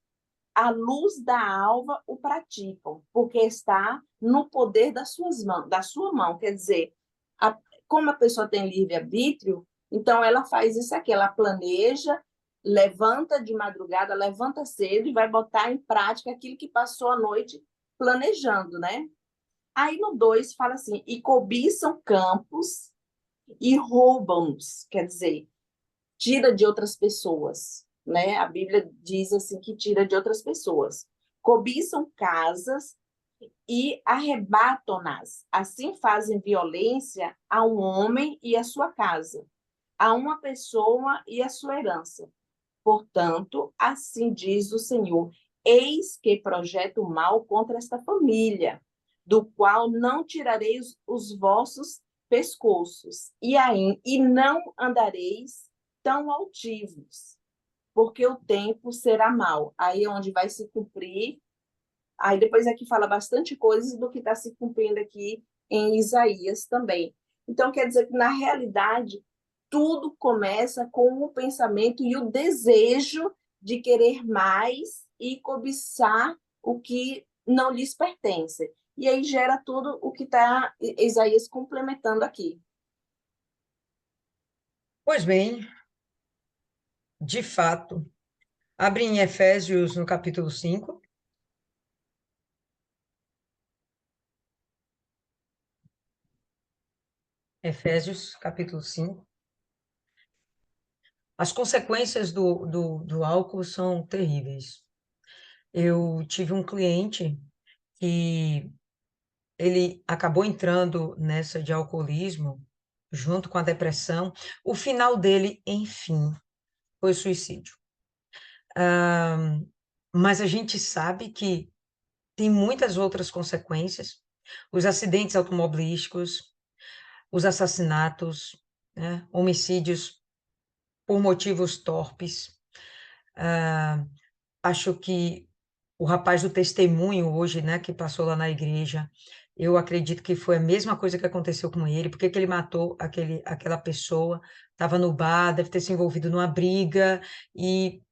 à luz da alva o praticam, porque está no poder das suas mãos, da sua mão. Quer dizer, como a pessoa tem livre-arbítrio, então ela faz isso aqui, ela planeja, levanta de madrugada, levanta cedo e vai botar em prática aquilo que passou a noite planejando, né? Aí no 2 fala assim, e cobiçam campos e roubam-nos, quer dizer, tira de outras pessoas, né? A Bíblia diz assim que tira de outras pessoas. Cobiçam casas e arrebatam-nas. Assim fazem violência a um homem e a sua casa, a uma pessoa e a sua herança. Portanto, assim diz o Senhor: Eis que projeto mal contra esta família, do qual não tirareis os vossos pescoços, e não andareis tão altivos, porque o tempo será mau. Aí é onde vai se cumprir. Aí depois aqui fala bastante coisas do que está se cumprindo aqui em Isaías também. Então, quer dizer que, na realidade, tudo começa com o pensamento e o desejo de querer mais e cobiçar o que não lhes pertence. E aí gera tudo o que está Isaías complementando aqui. Pois bem, de fato, abre em Efésios no capítulo 5. Efésios, capítulo 5. As consequências do álcool são terríveis. Eu tive um cliente que ele acabou entrando nessa de alcoolismo junto com a depressão. O final dele, enfim, foi suicídio. Ah, mas a gente sabe que tem muitas outras consequências. Os acidentes automobilísticos, os assassinatos, né, homicídios por motivos torpes. Ah, acho que o rapaz do testemunho hoje, né, que passou lá na igreja, eu acredito que foi a mesma coisa que aconteceu com ele. Por que que ele matou aquela pessoa? Estava no bar, deve ter se envolvido numa briga e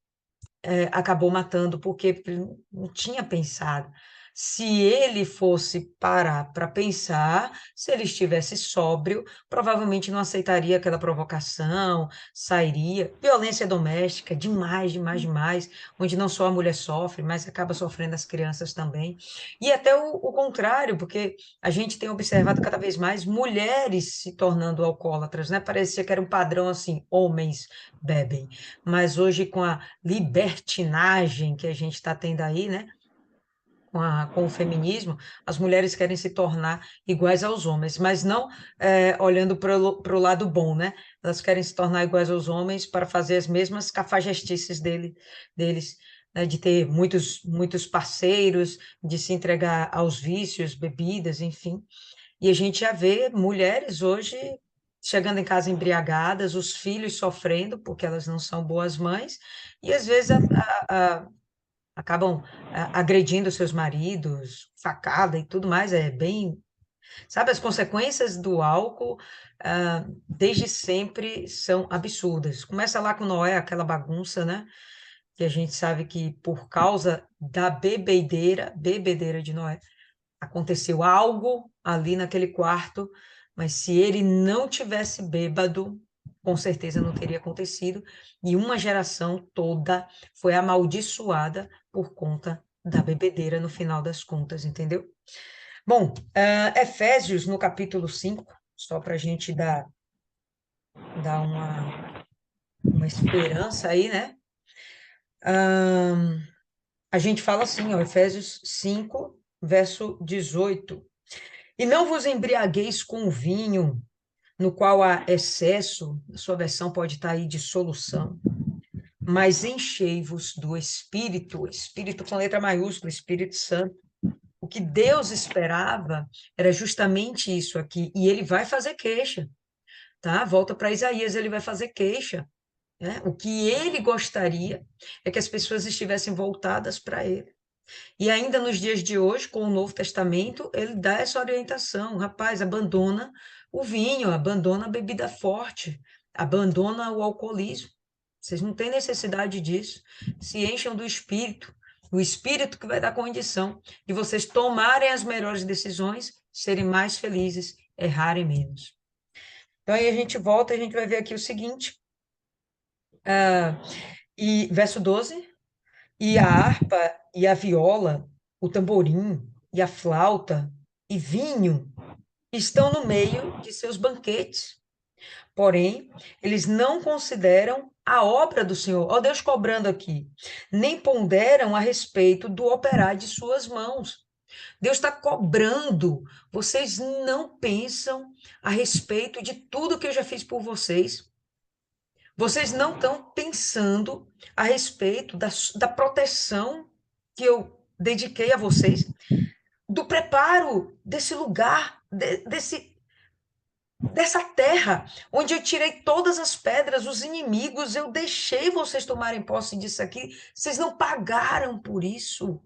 acabou matando porque ele não tinha pensado. Se ele fosse parar para pensar, se ele estivesse sóbrio, provavelmente não aceitaria aquela provocação, sairia. Violência doméstica, demais, demais, demais, onde não só a mulher sofre, mas acaba sofrendo as crianças também. E até o contrário, porque a gente tem observado cada vez mais mulheres se tornando alcoólatras, né? Parecia que era um padrão assim, homens bebem, mas hoje com a libertinagem que a gente está tendo aí, né? Com o feminismo, as mulheres querem se tornar iguais aos homens, mas não olhando para o lado bom, né? Elas querem se tornar iguais aos homens para fazer as mesmas cafajestices deles, né? De ter muitos, muitos parceiros, de se entregar aos vícios, bebidas, enfim. E a gente já vê mulheres hoje chegando em casa embriagadas, os filhos sofrendo porque elas não são boas mães, e às vezes acabam agredindo seus maridos, facada e tudo mais. É bem. Sabe, as consequências do álcool, desde sempre, são absurdas. Começa lá com Noé, aquela bagunça, né? Que a gente sabe que por causa da bebedeira de Noé, aconteceu algo ali naquele quarto, mas se ele não tivesse bêbado, com certeza não teria acontecido, e uma geração toda foi amaldiçoada por conta da bebedeira no final das contas, entendeu? Bom, Efésios, no capítulo 5, só para a gente dar uma esperança aí, né? A gente fala assim, ó, Efésios 5, verso 18. E não vos embriagueis com vinho, no qual há excesso, a sua versão pode estar aí de solução, mas enchei-vos do Espírito, Espírito com letra maiúscula, Espírito Santo. O que Deus esperava era justamente isso aqui, e ele vai fazer queixa, tá? Volta para Isaías, ele vai fazer queixa, né? O que ele gostaria é que as pessoas estivessem voltadas para ele. E ainda nos dias de hoje, com o Novo Testamento, ele dá essa orientação: rapaz, abandona o vinho, abandona a bebida forte, abandona o alcoolismo. Vocês não têm necessidade disso. Se encham do Espírito, o Espírito que vai dar condição de vocês tomarem as melhores decisões, serem mais felizes, errarem menos. Então aí a gente volta e a gente vai ver aqui o seguinte, e verso 12. E a harpa e a viola, o tamborim e a flauta e vinho estão no meio de seus banquetes. Porém, eles não consideram a obra do Senhor, ó Deus cobrando aqui, nem ponderam a respeito do operar de suas mãos. Deus está cobrando. Vocês não pensam a respeito de tudo que eu já fiz por vocês. Vocês não estão pensando a respeito da proteção que eu dediquei a vocês, do preparo desse lugar, dessa terra, onde eu tirei todas as pedras, os inimigos, eu deixei vocês tomarem posse disso aqui, vocês não pagaram por isso.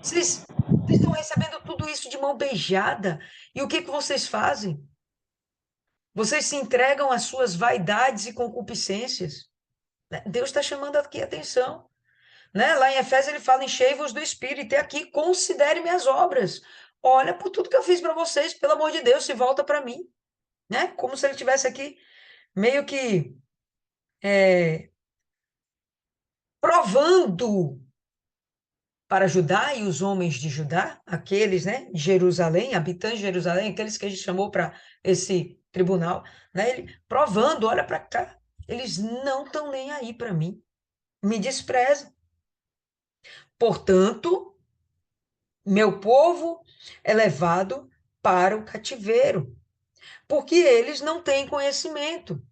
Vocês estão recebendo tudo isso de mão beijada, e o que que vocês fazem? Vocês se entregam às suas vaidades e concupiscências. Né? Deus está chamando aqui a atenção. Né? Lá em Efésios ele fala: enchei-vos do Espírito, e aqui considere minhas obras. Olha por tudo que eu fiz para vocês, pelo amor de Deus, se volta para mim. Né? Como se ele tivesse aqui meio que provando para Judá e os homens de Judá, aqueles, né, de Jerusalém, habitantes de Jerusalém, aqueles que a gente chamou para esse tribunal, né, ele provando: olha para cá, eles não estão nem aí para mim, me desprezam. Portanto, meu povo é levado para o cativeiro, porque eles não têm conhecimento.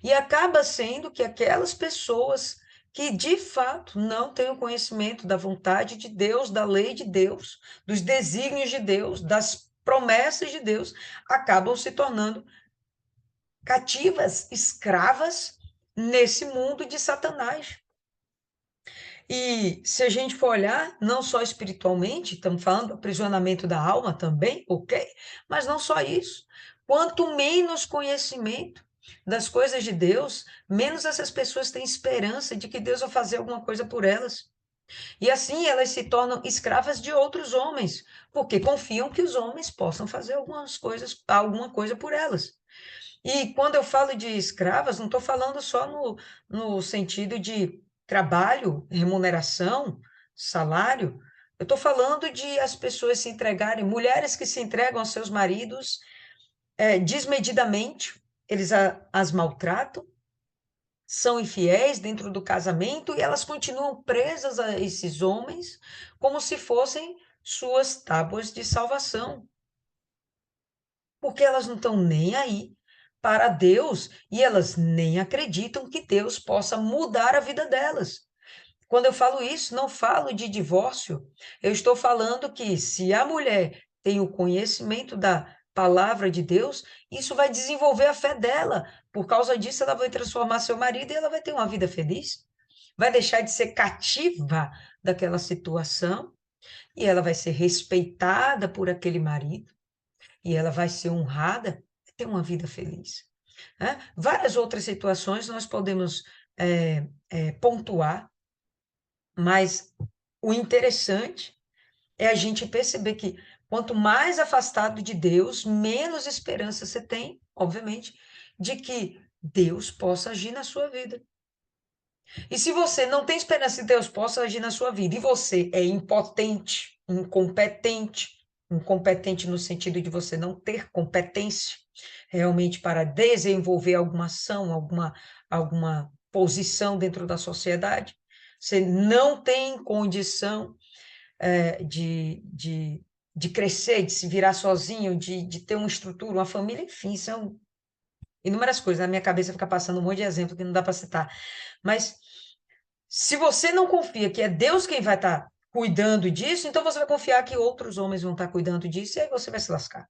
E acaba sendo que aquelas pessoas que de fato não têm o conhecimento da vontade de Deus, da lei de Deus, dos desígnios de Deus, das promessas de Deus, acabam se tornando cativas, escravas nesse mundo de Satanás. E se a gente for olhar, não só espiritualmente, estamos falando do aprisionamento da alma também, ok? Mas não só isso. Quanto menos conhecimento das coisas de Deus, menos essas pessoas têm esperança de que Deus vai fazer alguma coisa por elas. E assim elas se tornam escravas de outros homens, porque confiam que os homens possam fazer alguma coisa por elas. E quando eu falo de escravas, não estou falando só no sentido de trabalho, remuneração, salário. Eu estou falando de as pessoas se entregarem, mulheres que se entregam aos seus maridos desmedidamente, eles as maltratam, são infiéis dentro do casamento e elas continuam presas a esses homens como se fossem suas tábuas de salvação, porque elas não estão nem aí para Deus e elas nem acreditam que Deus possa mudar a vida delas. Quando eu falo isso, não falo de divórcio, eu estou falando que se a mulher tem o conhecimento da palavra de Deus, isso vai desenvolver a fé dela. Por causa disso, ela vai transformar seu marido e ela vai ter uma vida feliz. Vai deixar de ser cativa daquela situação e ela vai ser respeitada por aquele marido e ela vai ser honrada, ter uma vida feliz. Né? Várias outras situações nós podemos pontuar, mas o interessante é a gente perceber que quanto mais afastado de Deus, menos esperança você tem, obviamente, de que Deus possa agir na sua vida. E se você não tem esperança que Deus possa agir na sua vida e você é impotente, incompetente no sentido de você não ter competência realmente para desenvolver alguma ação, alguma posição dentro da sociedade, você não tem condição de crescer, de se virar sozinho, de ter uma estrutura, uma família, enfim, são inúmeras coisas. Na minha cabeça fica passando um monte de exemplo que não dá para citar. Mas se você não confia que é Deus quem vai estar cuidando disso, então você vai confiar que outros homens vão estar cuidando disso, e aí você vai se lascar.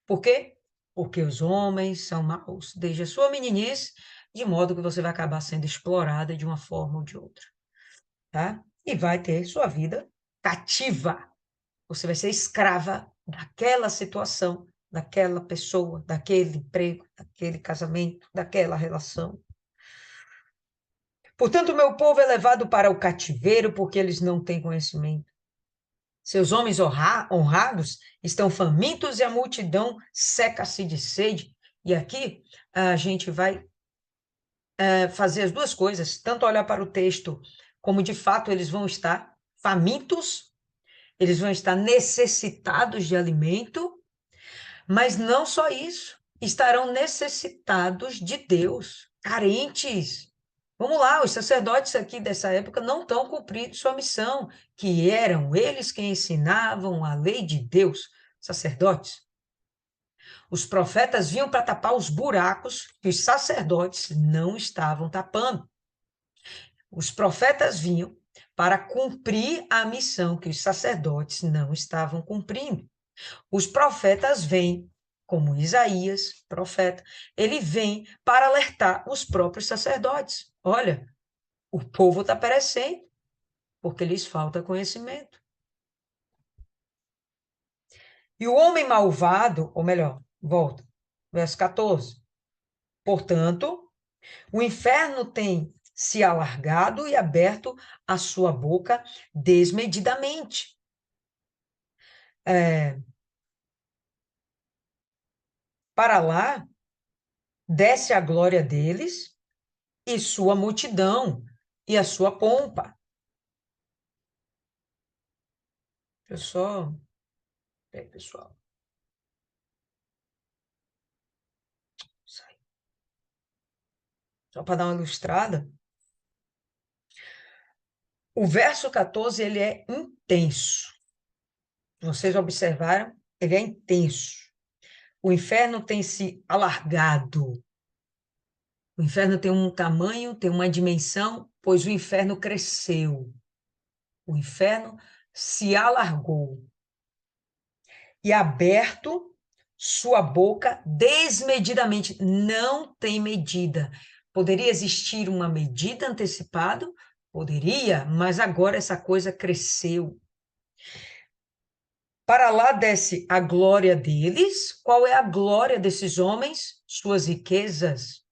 Por quê? Porque os homens são maus desde a sua meninice, de modo que você vai acabar sendo explorada de uma forma ou de outra, tá? E vai ter sua vida cativa. Você vai ser escrava daquela situação, daquela pessoa, daquele emprego, daquele casamento, daquela relação. Portanto, meu povo é levado para o cativeiro porque eles não têm conhecimento. Seus homens honrados estão famintos e a multidão seca-se de sede. E aqui a gente vai fazer as duas coisas, tanto olhar para o texto, como de fato eles vão estar famintos, eles vão estar necessitados de alimento, mas não só isso, estarão necessitados de Deus, carentes. Vamos lá, os sacerdotes aqui dessa época não estão cumprindo sua missão, que eram eles quem ensinavam a lei de Deus, sacerdotes. Os profetas vinham para tapar os buracos que os sacerdotes não estavam tapando. Os profetas vinham para cumprir a missão que os sacerdotes não estavam cumprindo. Os profetas vêm, como Isaías, profeta, ele vem para alertar os próprios sacerdotes. Olha, o povo está perecendo porque lhes falta conhecimento. E o homem malvado, ou melhor, volta, verso 14. Portanto, o inferno tem se alargado e aberto a sua boca desmedidamente. Para lá desce a glória deles e sua multidão e a sua pompa. Deixa eu só... Peraí, pessoal. Só para dar uma ilustrada. O verso 14, ele é intenso. Vocês observaram? Ele é intenso. O inferno tem se alargado. O inferno tem um tamanho, tem uma dimensão, pois o inferno cresceu. O inferno se alargou. E aberto sua boca desmedidamente. Não tem medida. Poderia existir uma medida antecipada? Poderia, mas agora essa coisa cresceu. Para lá desce a glória deles. Qual é a glória desses homens? Suas riquezas,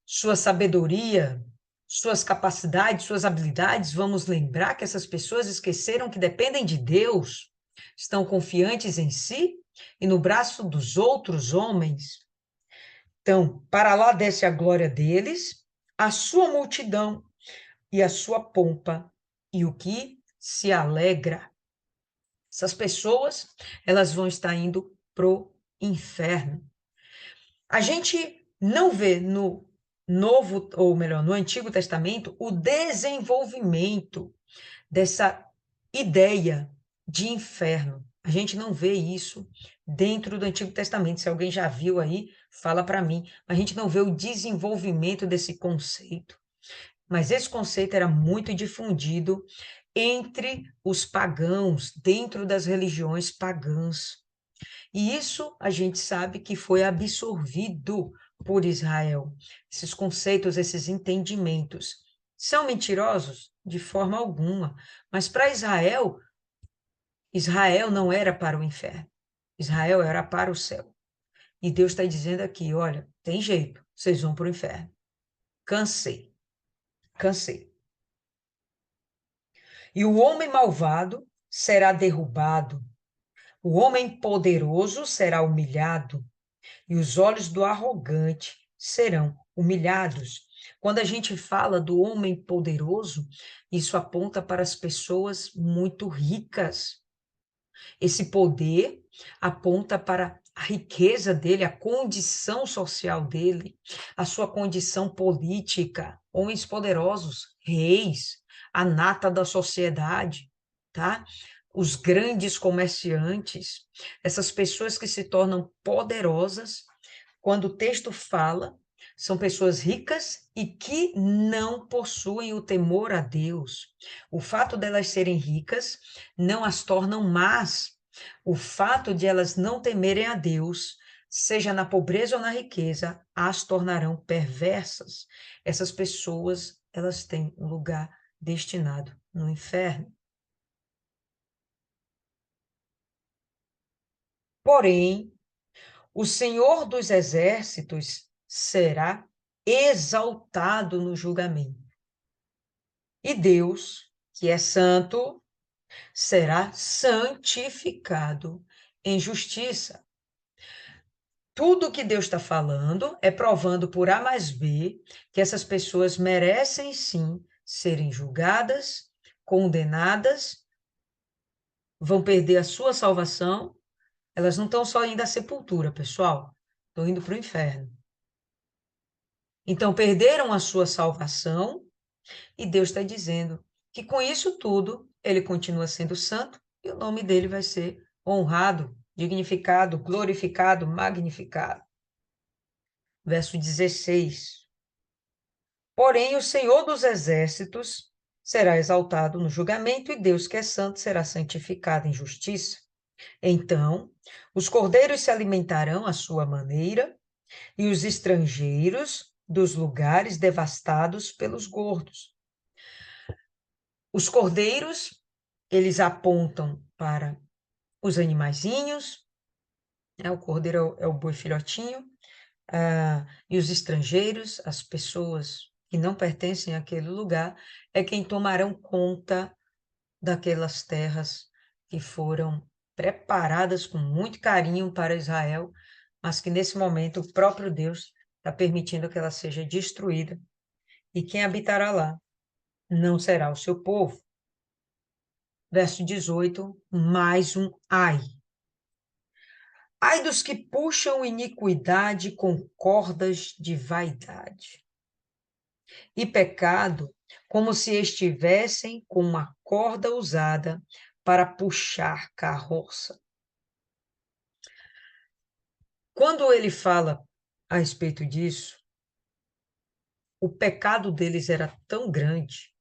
sua sabedoria, suas capacidades, suas habilidades. Vamos lembrar que essas pessoas esqueceram que dependem de Deus, estão confiantes em si e no braço dos outros homens. Então, para lá desce a glória deles, a sua multidão e a sua pompa, e o que se alegra. Essas pessoas, elas vão estar indo pro inferno. A gente não vê no Novo, ou melhor, no Antigo Testamento, o desenvolvimento dessa ideia de inferno. A gente não vê isso dentro do Antigo Testamento. Se alguém já viu aí, fala para mim. A gente não vê o desenvolvimento desse conceito. Mas esse conceito era muito difundido entre os pagãos, dentro das religiões pagãs. E isso a gente sabe que foi absorvido por Israel. Esses conceitos, esses entendimentos. São mentirosos? De forma alguma. Mas para Israel, Israel não era para o inferno. Israel era para o céu. E Deus está dizendo aqui, olha, tem jeito, vocês vão para o inferno. Cansei, cansei. E o homem malvado será derrubado, o homem poderoso será humilhado, e os olhos do arrogante serão humilhados. Quando a gente fala do homem poderoso, isso aponta para as pessoas muito ricas. Esse poder aponta para a riqueza dele, a condição social dele, a sua condição política, homens poderosos, reis, a nata da sociedade, tá? Os grandes comerciantes, essas pessoas que se tornam poderosas, quando o texto fala, são pessoas ricas e que não possuem o temor a Deus. O fato delas serem ricas não as tornam más. O fato de elas não temerem a Deus, seja na pobreza ou na riqueza, as tornarão perversas. Essas pessoas, elas têm um lugar destinado no inferno. Porém, o Senhor dos Exércitos será exaltado no julgamento. E Deus, que é santo, será santificado em justiça. Tudo que Deus está falando é provando por A mais B que essas pessoas merecem sim serem julgadas, condenadas, vão perder a sua salvação. Elas não estão só indo à sepultura, pessoal, estão indo para o inferno. Então, perderam a sua salvação e Deus está dizendo que com isso tudo, ele continua sendo santo e o nome dele vai ser honrado, dignificado, glorificado, magnificado. Verso 16. Porém, o Senhor dos Exércitos será exaltado no julgamento, e Deus, que é santo, será santificado em justiça. Então, os cordeiros se alimentarão à sua maneira, e os estrangeiros dos lugares devastados pelos gordos. Os cordeiros, eles apontam para os animaizinhos, né? O cordeiro é o boi filhotinho, e os estrangeiros, as pessoas que não pertencem àquele lugar, é quem tomarão conta daquelas terras que foram preparadas com muito carinho para Israel, mas que nesse momento o próprio Deus está permitindo que ela seja destruída, e quem habitará lá não será o seu povo. Verso 18, mais um ai. Ai dos que puxam iniquidade com cordas de vaidade e pecado, como se estivessem com uma corda usada para puxar carroça. Quando ele fala a respeito disso, o pecado deles era tão grande,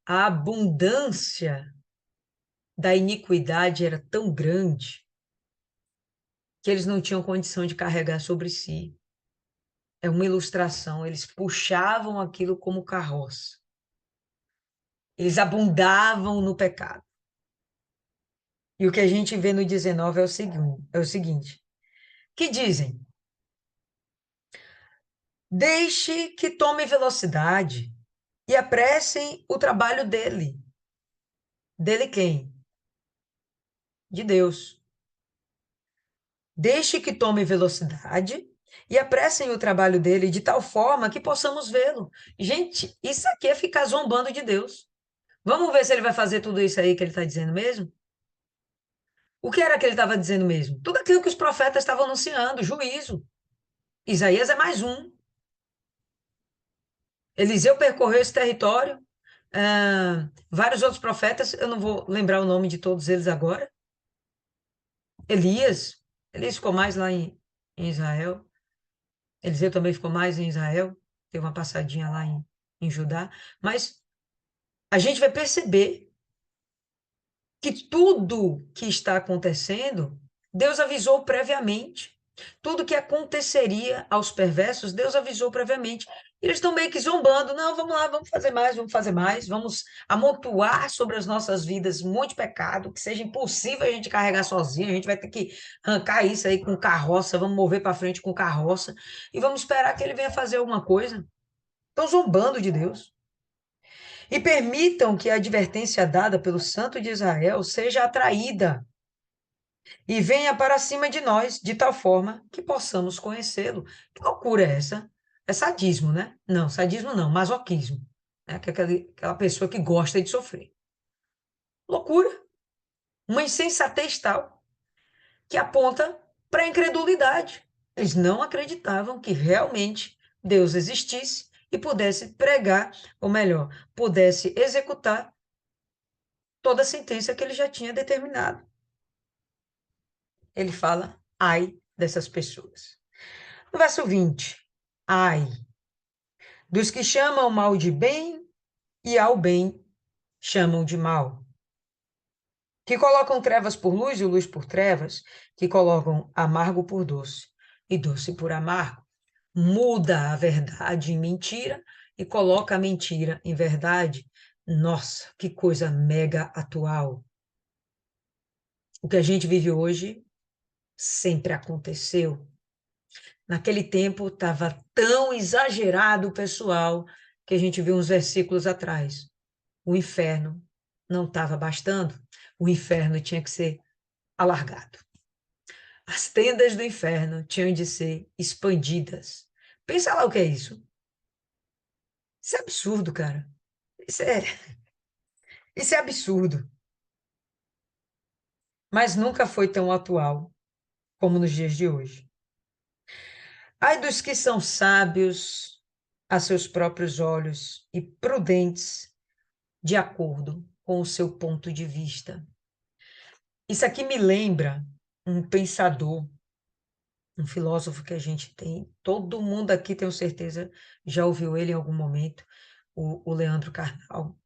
a abundância da iniquidade era tão grande, que eles não tinham condição de carregar sobre si. É uma ilustração, eles puxavam aquilo como carroça. Eles abundavam no pecado. E o que a gente vê no 19 é o seguinte: que dizem: deixe que tome velocidade e apressem o trabalho dele. Dele quem? De Deus. Deixe que tome velocidade e apressem o trabalho dele de tal forma que possamos vê-lo. Gente, isso aqui é ficar zombando de Deus. Vamos ver se ele vai fazer tudo isso aí que ele está dizendo mesmo? O que era que ele estava dizendo mesmo? Tudo aquilo que os profetas estavam anunciando, juízo. Isaías é mais um. Eliseu percorreu esse território. Vários outros profetas, eu não vou lembrar o nome de todos eles agora. Elias ficou mais lá em Israel. Eliseu também ficou mais em Israel. Teve uma passadinha lá em Judá. Mas a gente vai perceber que tudo que está acontecendo, Deus avisou previamente. Tudo que aconteceria aos perversos, Deus avisou previamente. E eles estão meio que zombando. Não, vamos lá, vamos fazer mais, vamos amontoar sobre as nossas vidas muito pecado, que seja impossível a gente carregar sozinho, a gente vai ter que arrancar isso aí com carroça, vamos mover para frente com carroça, e vamos esperar que ele venha fazer alguma coisa. Estão zombando de Deus. E permitam que a advertência dada pelo Santo de Israel seja atraída e venha para cima de nós, de tal forma que possamos conhecê-lo. Que loucura é essa? É sadismo, né? Não, sadismo não, masoquismo. Né? Que é aquela pessoa que gosta de sofrer. Loucura. Uma insensatez tal que aponta para a incredulidade. Eles não acreditavam que realmente Deus existisse e pudesse pregar, ou melhor, pudesse executar toda a sentença que ele já tinha determinado. Ele fala, ai dessas pessoas. No verso 20, ai dos que chamam mal de bem e ao bem chamam de mal, que colocam trevas por luz e luz por trevas, que colocam amargo por doce e doce por amargo. Muda a verdade em mentira e coloca a mentira em verdade. Nossa, que coisa mega atual. O que a gente vive hoje sempre aconteceu. Naquele tempo estava tão exagerado, pessoal, que a gente viu uns versículos atrás. O inferno não estava bastando, o inferno tinha que ser alargado. As tendas do inferno tinham de ser expandidas. Pensa lá o que é isso. Isso é absurdo, cara. Isso é, isso é absurdo. Mas nunca foi tão atual como nos dias de hoje. Ai dos que são sábios a seus próprios olhos e prudentes de acordo com o seu ponto de vista. Isso aqui me lembra um pensador, um filósofo que a gente tem, todo mundo aqui, tenho certeza, já ouviu ele em algum momento, o Leandro Carnal.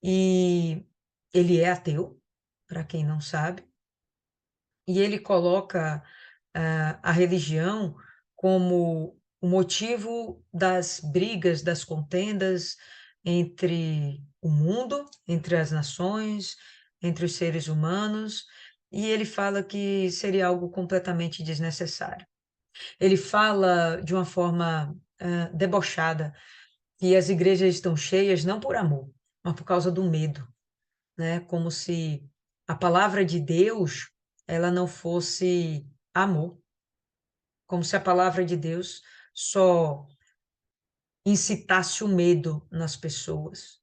e ele é ateu, para quem não sabe, e ele coloca a religião como o motivo das brigas, das contendas entre o mundo, entre as nações, entre os seres humanos, e ele fala que seria algo completamente desnecessário. Ele fala de uma forma debochada que as igrejas estão cheias não por amor, mas por causa do medo, né? Como se a palavra de Deus ela não fosse amor, como se a palavra de Deus só incitasse o medo nas pessoas.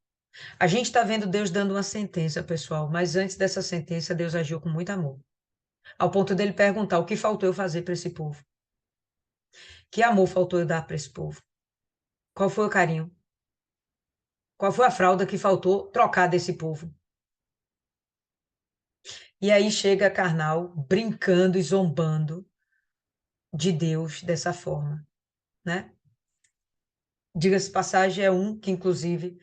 A gente está vendo Deus dando uma sentença, pessoal, mas antes dessa sentença, Deus agiu com muito amor, ao ponto dele perguntar o que faltou eu fazer para esse povo. Que amor faltou eu dar para esse povo? Qual foi o carinho? Qual foi a fralda que faltou trocar desse povo? E aí chega carnal, brincando e zombando de Deus dessa forma, né? Diga-se de passagem, é um que, inclusive,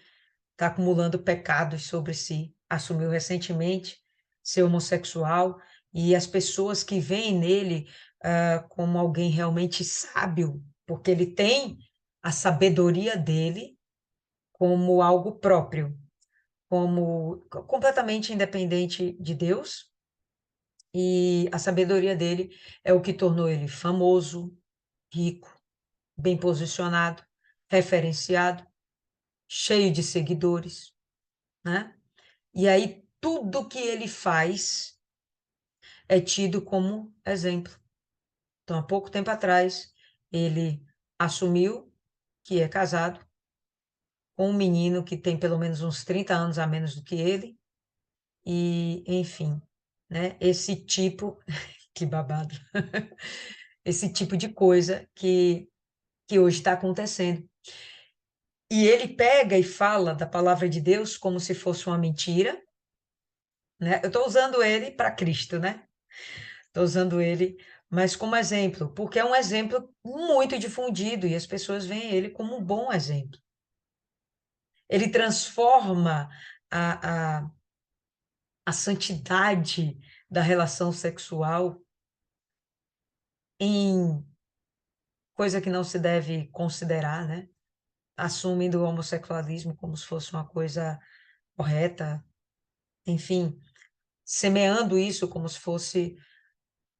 está acumulando pecados sobre si, assumiu recentemente ser homossexual, e as pessoas que veem nele como alguém realmente sábio, porque ele tem a sabedoria dele como algo próprio, como completamente independente de Deus, e a sabedoria dele é o que tornou ele famoso, rico, bem posicionado, referenciado, cheio de seguidores, né? E aí tudo que ele faz é tido como exemplo. Então, há pouco tempo atrás, ele assumiu que é casado com um menino que tem pelo menos uns 30 anos a menos do que ele, e, enfim, né? Esse tipo, que babado, esse tipo de coisa que hoje está acontecendo. E ele pega e fala da palavra de Deus como se fosse uma mentira, né? Eu estou usando ele para Cristo, né? Estou usando ele, mas como exemplo, porque é um exemplo muito difundido e as pessoas veem ele como um bom exemplo. Ele transforma a, a, a santidade da relação sexual em coisa que não se deve considerar, né? Assumindo o homossexualismo como se fosse uma coisa correta, enfim, semeando isso como se fosse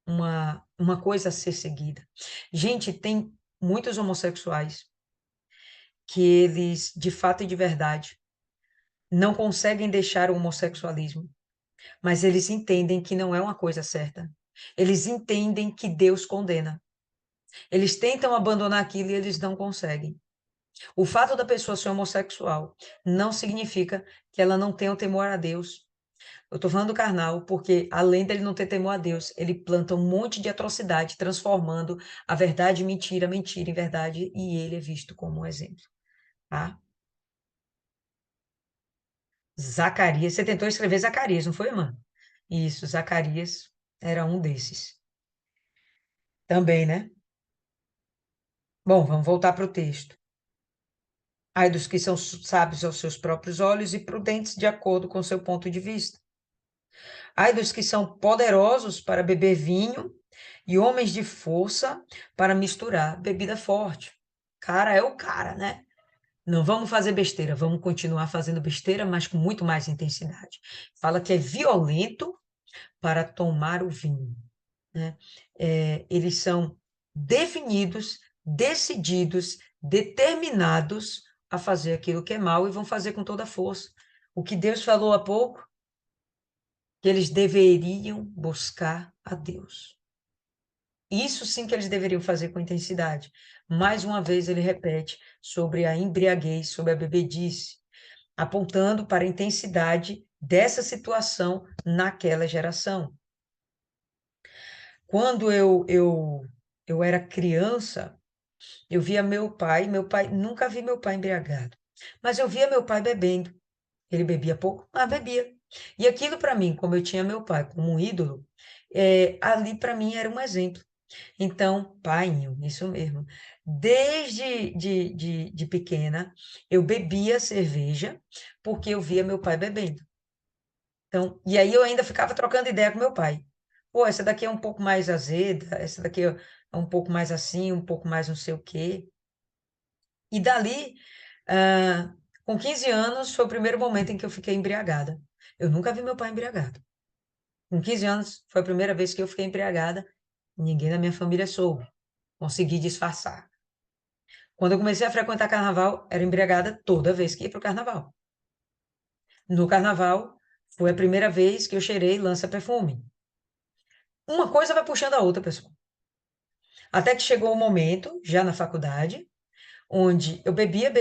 uma coisa a ser seguida. Gente, tem muitos homossexuais que eles, de fato e de verdade, não conseguem deixar o homossexualismo, mas eles entendem que não é uma coisa certa. Eles entendem que Deus condena. Eles tentam abandonar aquilo e eles não conseguem. O fato da pessoa ser homossexual não significa que ela não tenha o temor a Deus. Eu estou falando do carnal porque, além dele não ter temor a Deus, ele planta um monte de atrocidade, transformando a verdade em mentira, mentira em verdade, e ele é visto como um exemplo, tá? Zacarias, você tentou escrever Zacarias, não foi, irmã? Isso, Zacarias era um desses. Também, né? Bom, vamos voltar para o texto. Ai dos que são sábios aos seus próprios olhos e prudentes de acordo com seu ponto de vista. Ai dos que são poderosos para beber vinho e homens de força para misturar bebida forte. Cara é o cara, né? Não vamos fazer besteira, vamos continuar fazendo besteira, mas com muito mais intensidade. Fala que é violento para tomar o vinho, né? Eles são definidos, decididos, determinados a fazer aquilo que é mal e vão fazer com toda a força. O que Deus falou há pouco, que eles deveriam buscar a Deus. Isso sim que eles deveriam fazer com intensidade. Mais uma vez ele repete sobre a embriaguez, sobre a bebedice, apontando para a intensidade dessa situação naquela geração. Quando eu era criança, eu via meu pai, nunca vi meu pai embriagado, mas eu via meu pai bebendo. Ele bebia pouco, mas bebia. E aquilo para mim, como eu tinha meu pai como um ídolo, ali para mim era um exemplo. Então, painho, isso mesmo. Desde de pequena, eu bebia cerveja porque eu via meu pai bebendo. Então, e aí eu ainda ficava trocando ideia com meu pai. Pô, essa daqui é um pouco mais azeda, essa daqui é um pouco mais assim, um pouco mais não sei o quê. E dali, ah, com 15 anos, foi o primeiro momento em que eu fiquei embriagada. Eu nunca vi meu pai embriagado. Com 15 anos, foi a primeira vez que eu fiquei embriagada. Ninguém na minha família soube. Consegui disfarçar. Quando eu comecei a frequentar carnaval, era embriagada toda vez que ia para o carnaval. No carnaval, foi a primeira vez que eu cheirei lança-perfume. Uma coisa vai puxando a outra, pessoal. Até que chegou o momento, já na faculdade, onde eu bebia,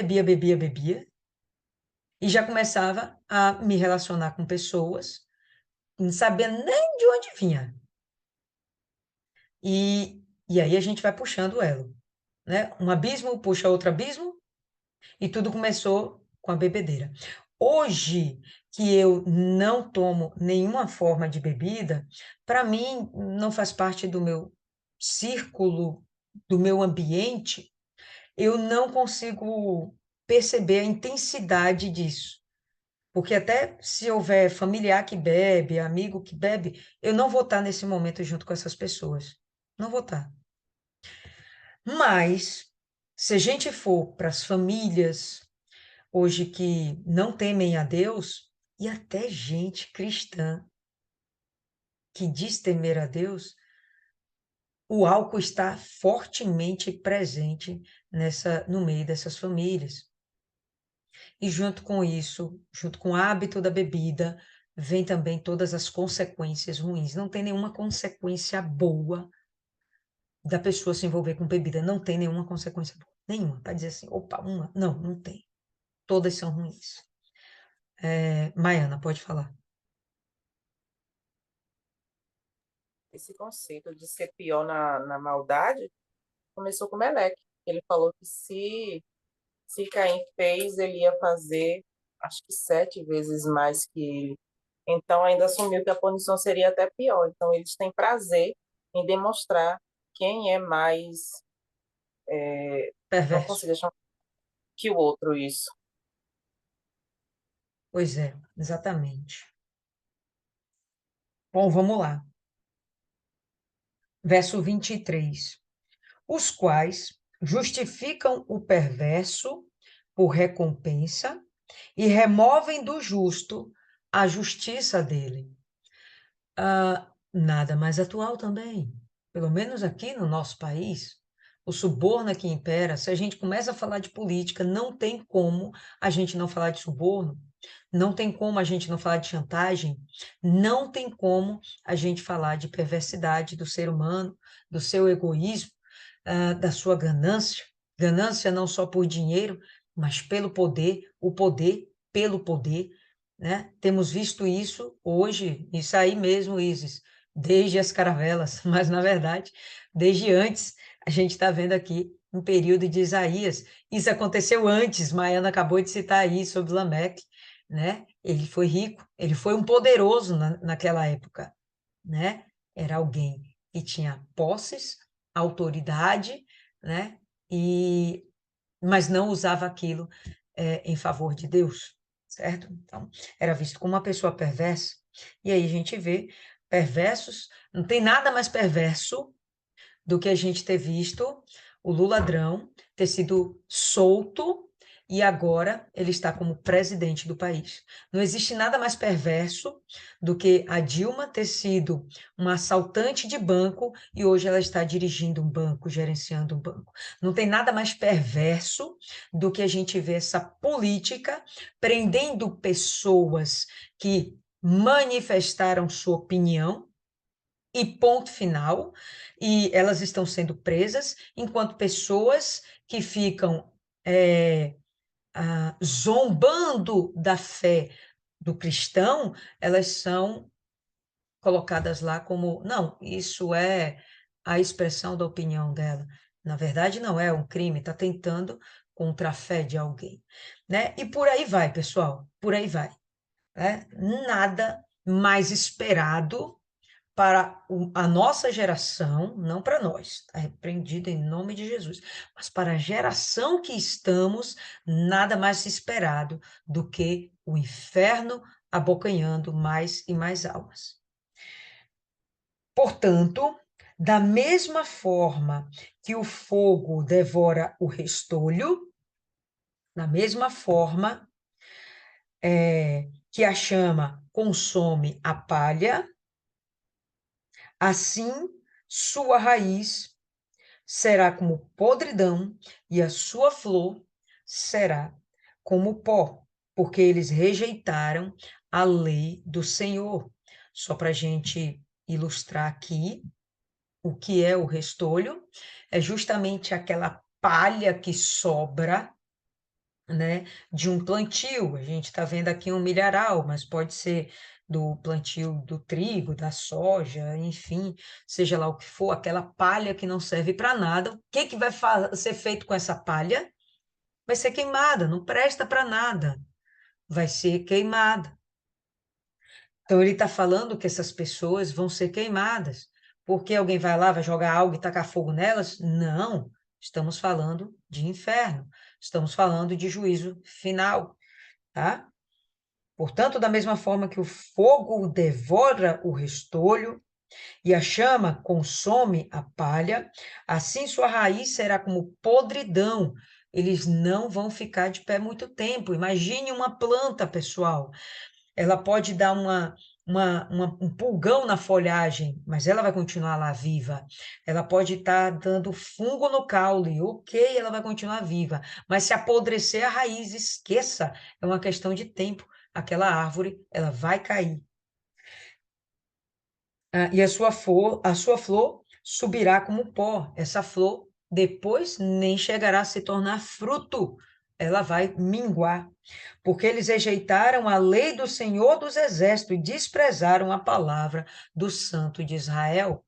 e já começava a me relacionar com pessoas, não sabia nem de onde vinha. E aí a gente vai puxando o elo, né? Um abismo puxa outro abismo, e tudo começou com a bebedeira. Hoje, que eu não tomo nenhuma forma de bebida, para mim não faz parte do meu círculo, do meu ambiente, eu não consigo perceber a intensidade disso. Porque até se houver familiar que bebe, amigo que bebe, eu não vou estar nesse momento junto com essas pessoas. Não vou estar. Mas, se a gente for para as famílias hoje que não temem a Deus, e até gente cristã que diz temer a Deus, o álcool está fortemente presente no meio dessas famílias. E junto com isso, junto com o hábito da bebida, vem também todas as consequências ruins. Não tem nenhuma consequência boa da pessoa se envolver com bebida. Não tem nenhuma consequência boa. Nenhuma. Para dizer assim, opa, uma. Não, não tem. Todas são ruins. Maiana, pode falar. Esse conceito de ser pior na maldade começou com Meleque. Ele falou que se Caim fez, ele ia fazer, acho que 7 vezes mais que ele. Então, ainda assumiu que a punição seria até pior. Então, eles têm prazer em demonstrar quem é mais, não Perverso. consigo chamar que o outro, isso. Pois é, exatamente. Bom, vamos lá. Verso 23. Os quais justificam o perverso por recompensa e removem do justo a justiça dele. Nada mais atual também. Pelo menos aqui no nosso país, o suborno é que impera. Se a gente começa a falar de política, não tem como a gente não falar de suborno, não tem como a gente não falar de chantagem, não tem como a gente falar de perversidade do ser humano, do seu egoísmo, da sua ganância. Ganância não só por dinheiro, mas pelo poder, o poder pelo poder, né? Temos visto isso hoje, isso aí mesmo, Isis, desde as caravelas, mas na verdade, desde antes, a gente está vendo aqui um período de Isaías. Isso aconteceu antes, Maiana acabou de citar aí sobre Lameque, né? Ele foi rico, ele foi um poderoso naquela época, né? Era alguém que tinha posses, autoridade, né? E mas não usava aquilo em favor de Deus, certo? Então, era visto como uma pessoa perversa. E aí a gente vê perversos, não tem nada mais perverso do que a gente ter visto o Lula ladrão ter sido solto e agora ele está como presidente do país. Não existe nada mais perverso do que a Dilma ter sido uma assaltante de banco e hoje ela está dirigindo um banco, gerenciando um banco. Não tem nada mais perverso do que a gente ver essa política prendendo pessoas que manifestaram sua opinião e ponto final, e elas estão sendo presas, enquanto pessoas que ficam zombando da fé do cristão, elas são colocadas lá como, não, isso é a expressão da opinião dela. Na verdade, não é um crime, está tentando contra a fé de alguém, né? E por aí vai, pessoal, por aí vai, né? Nada mais esperado para a nossa geração, não para nós, está repreendido em nome de Jesus, mas para a geração que estamos, nada mais esperado do que o inferno abocanhando mais e mais almas. Portanto, da mesma forma que o fogo devora o restolho, da mesma forma que a chama consome a palha, assim sua raiz será como podridão e a sua flor será como pó, porque eles rejeitaram a lei do Senhor. Só para a gente ilustrar aqui o que é o restolho, é justamente aquela palha que sobra, né, de um plantio. A gente está vendo aqui um milharal, mas pode ser do plantio do trigo, da soja, enfim, seja lá o que for, aquela palha que não serve para nada. O que que vai ser feito com essa palha? Vai ser queimada, não presta para nada, vai ser queimada. Então ele está falando que essas pessoas vão ser queimadas, porque alguém vai lá, vai jogar algo e tacar fogo nelas? Não, estamos falando de inferno, estamos falando de juízo final, tá? Portanto, da mesma forma que o fogo devora o restolho e a chama consome a palha, assim sua raiz será como podridão. Eles não vão ficar de pé muito tempo. Imagine uma planta, pessoal. Ela pode dar um pulgão na folhagem, mas ela vai continuar lá viva. Ela pode estar dando fungo no caule, ok, ela vai continuar viva. Mas se apodrecer a raiz, esqueça, é uma questão de tempo. Aquela árvore, ela vai cair. E a sua flor subirá como pó. Essa flor depois nem chegará a se tornar fruto. Ela vai minguar, porque eles rejeitaram a lei do Senhor dos Exércitos e desprezaram a palavra do Santo de Israel.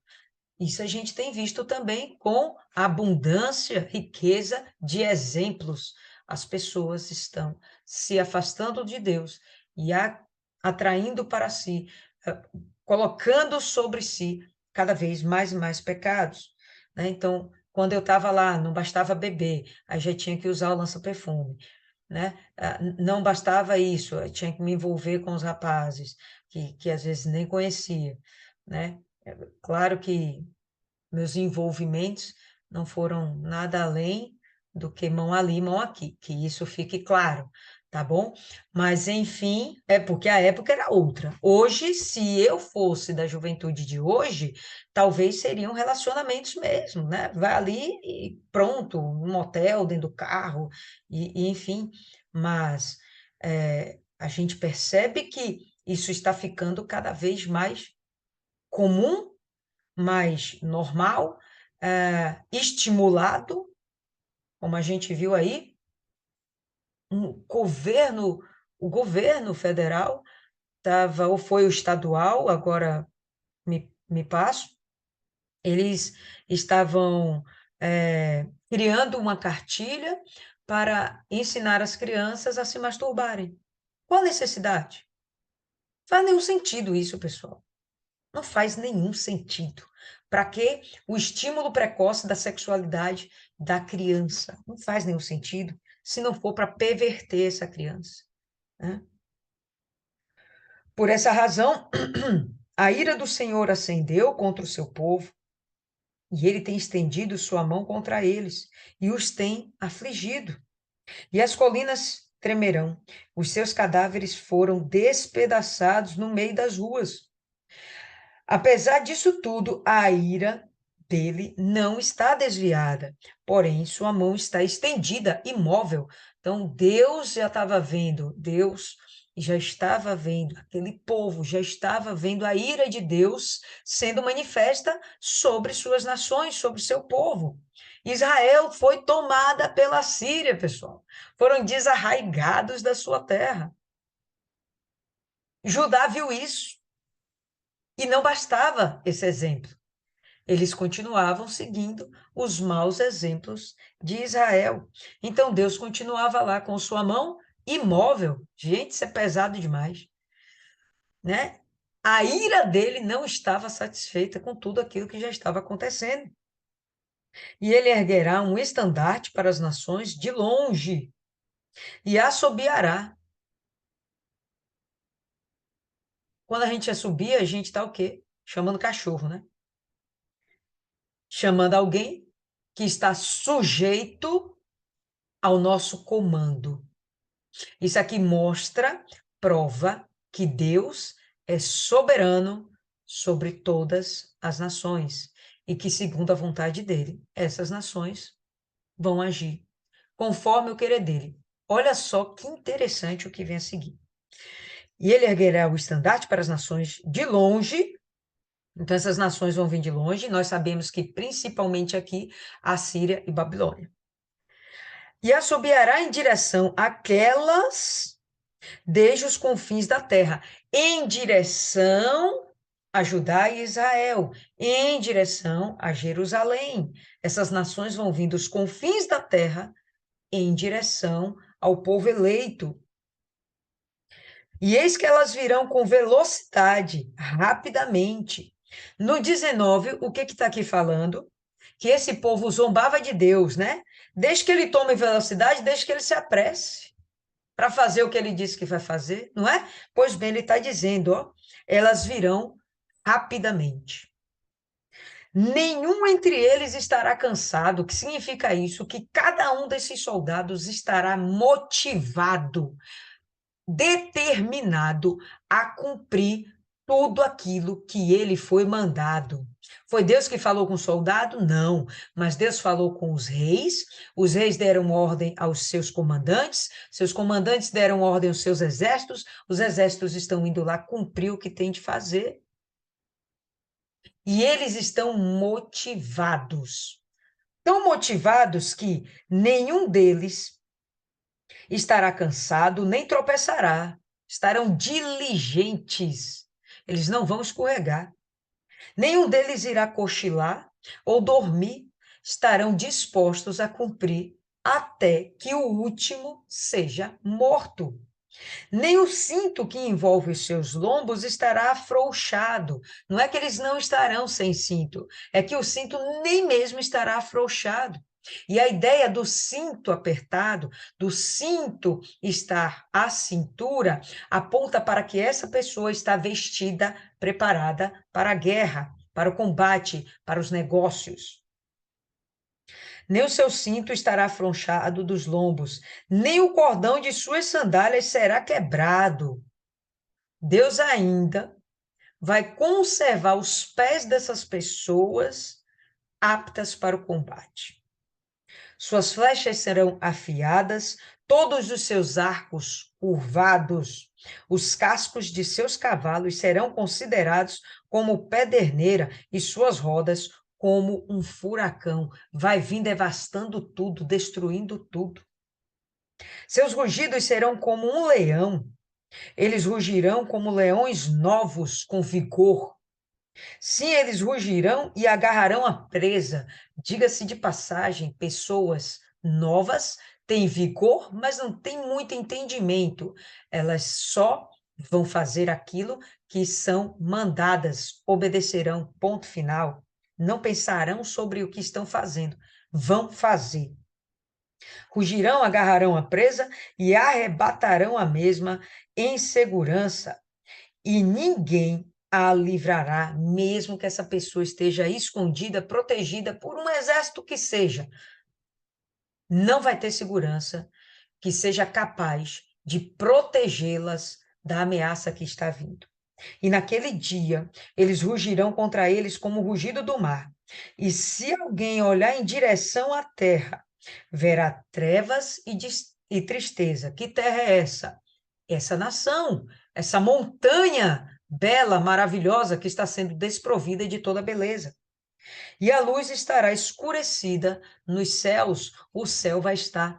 Isso a gente tem visto também com abundância, riqueza de exemplos. As pessoas estão se afastando de Deus e atraindo para si, colocando sobre si cada vez mais e mais pecados, né? Então, quando eu estava lá, não bastava beber, aí já tinha que usar o lança-perfume, né? Não bastava isso, eu tinha que me envolver com os rapazes, que às vezes nem conhecia, né? Claro que meus envolvimentos não foram nada além do que mão ali, mão aqui, que isso fique claro, tá bom? Mas, enfim, é porque a época era outra. Hoje, se eu fosse da juventude de hoje, talvez seriam relacionamentos mesmo, né? Vai ali e pronto, um motel dentro do carro, enfim. Mas a gente percebe que isso está ficando cada vez mais comum, mais normal, estimulado, como a gente viu aí, o governo federal estava, ou foi o estadual, agora me passo, eles estavam criando uma cartilha para ensinar as crianças a se masturbarem. Qual a necessidade? Não faz nenhum sentido isso, pessoal. Não faz nenhum sentido. Para que o estímulo precoce da sexualidade da criança? Não faz nenhum sentido se não for para perverter essa criança, né? Por essa razão, a ira do Senhor acendeu contra o seu povo, e ele tem estendido sua mão contra eles, e os tem afligido. E as colinas tremerão, os seus cadáveres foram despedaçados no meio das ruas. Apesar disso tudo, a ira dele não está desviada, porém sua mão está estendida, imóvel. Então Deus já estava vendo, Deus já estava vendo, aquele povo já estava vendo a ira de Deus sendo manifesta sobre suas nações, sobre seu povo. Israel foi tomada pela Síria, pessoal. Foram desarraigados da sua terra. Judá viu isso. E não bastava esse exemplo. Eles continuavam seguindo os maus exemplos de Israel. Então Deus continuava lá com sua mão imóvel. Gente, isso é pesado demais, né? A ira dele não estava satisfeita com tudo aquilo que já estava acontecendo. E ele erguerá um estandarte para as nações de longe e assobiará. Quando a gente assobia, a gente está o quê? Chamando cachorro, né? Chamando alguém que está sujeito ao nosso comando. Isso aqui mostra, prova que Deus é soberano sobre todas as nações e que, segundo a vontade dele, essas nações vão agir conforme o querer dele. Olha só que interessante o que vem a seguir. E ele erguerá o estandarte para as nações de longe. Então, essas nações vão vir de longe. Nós sabemos que, principalmente aqui, a Síria e Babilônia. E assobiará em direção àquelas desde os confins da terra, em direção a Judá e Israel, em direção a Jerusalém. Essas nações vão vir dos confins da terra em direção ao povo eleito. E eis que elas virão com velocidade, rapidamente. No 19, o que está aqui falando? Que esse povo zombava de Deus, né? Deixa que ele tome velocidade, deixa que ele se apresse para fazer o que ele disse que vai fazer, não é? Pois bem, ele está dizendo, ó, elas virão rapidamente. Nenhum entre eles estará cansado. O que significa isso? Que cada um desses soldados estará motivado, determinado a cumprir tudo aquilo que ele foi mandado. Foi Deus que falou com o soldado? Não, mas Deus falou com os reis deram ordem aos seus comandantes deram ordem aos seus exércitos, os exércitos estão indo lá cumprir o que tem de fazer. E eles estão motivados. Tão motivados que nenhum deles estará cansado, nem tropeçará. Estarão diligentes. Eles não vão escorregar. Nenhum deles irá cochilar ou dormir. Estarão dispostos a cumprir até que o último seja morto. Nem o cinto que envolve os seus lombos estará afrouxado. Não é que eles não estarão sem cinto, é que o cinto nem mesmo estará afrouxado. E a ideia do cinto apertado, do cinto estar à cintura, aponta para que essa pessoa está vestida, preparada para a guerra, para o combate, para os negócios. Nem o seu cinto estará afrouxado dos lombos, nem o cordão de suas sandálias será quebrado. Deus ainda vai conservar os pés dessas pessoas aptas para o combate. Suas flechas serão afiadas, todos os seus arcos curvados. Os cascos de seus cavalos serão considerados como pederneira e suas rodas como um furacão. Vai vir devastando tudo, destruindo tudo. Seus rugidos serão como um leão. Eles rugirão como leões novos, com vigor. Sim, eles rugirão e agarrarão a presa. Diga-se de passagem, pessoas novas têm vigor, mas não têm muito entendimento. Elas só vão fazer aquilo que são mandadas, obedecerão, ponto final. Não pensarão sobre o que estão fazendo, vão fazer. Rugirão, agarrarão a presa e arrebatarão a mesma em segurança. E ninguém a livrará, mesmo que essa pessoa esteja escondida, protegida por um exército que seja. Não vai ter segurança que seja capaz de protegê-las da ameaça que está vindo. E naquele dia, eles rugirão contra eles como o rugido do mar. E se alguém olhar em direção à terra, verá trevas e tristeza. Que terra é essa? Essa nação, essa montanha bela, maravilhosa, que está sendo desprovida de toda beleza. E a luz estará escurecida nos céus, o céu vai estar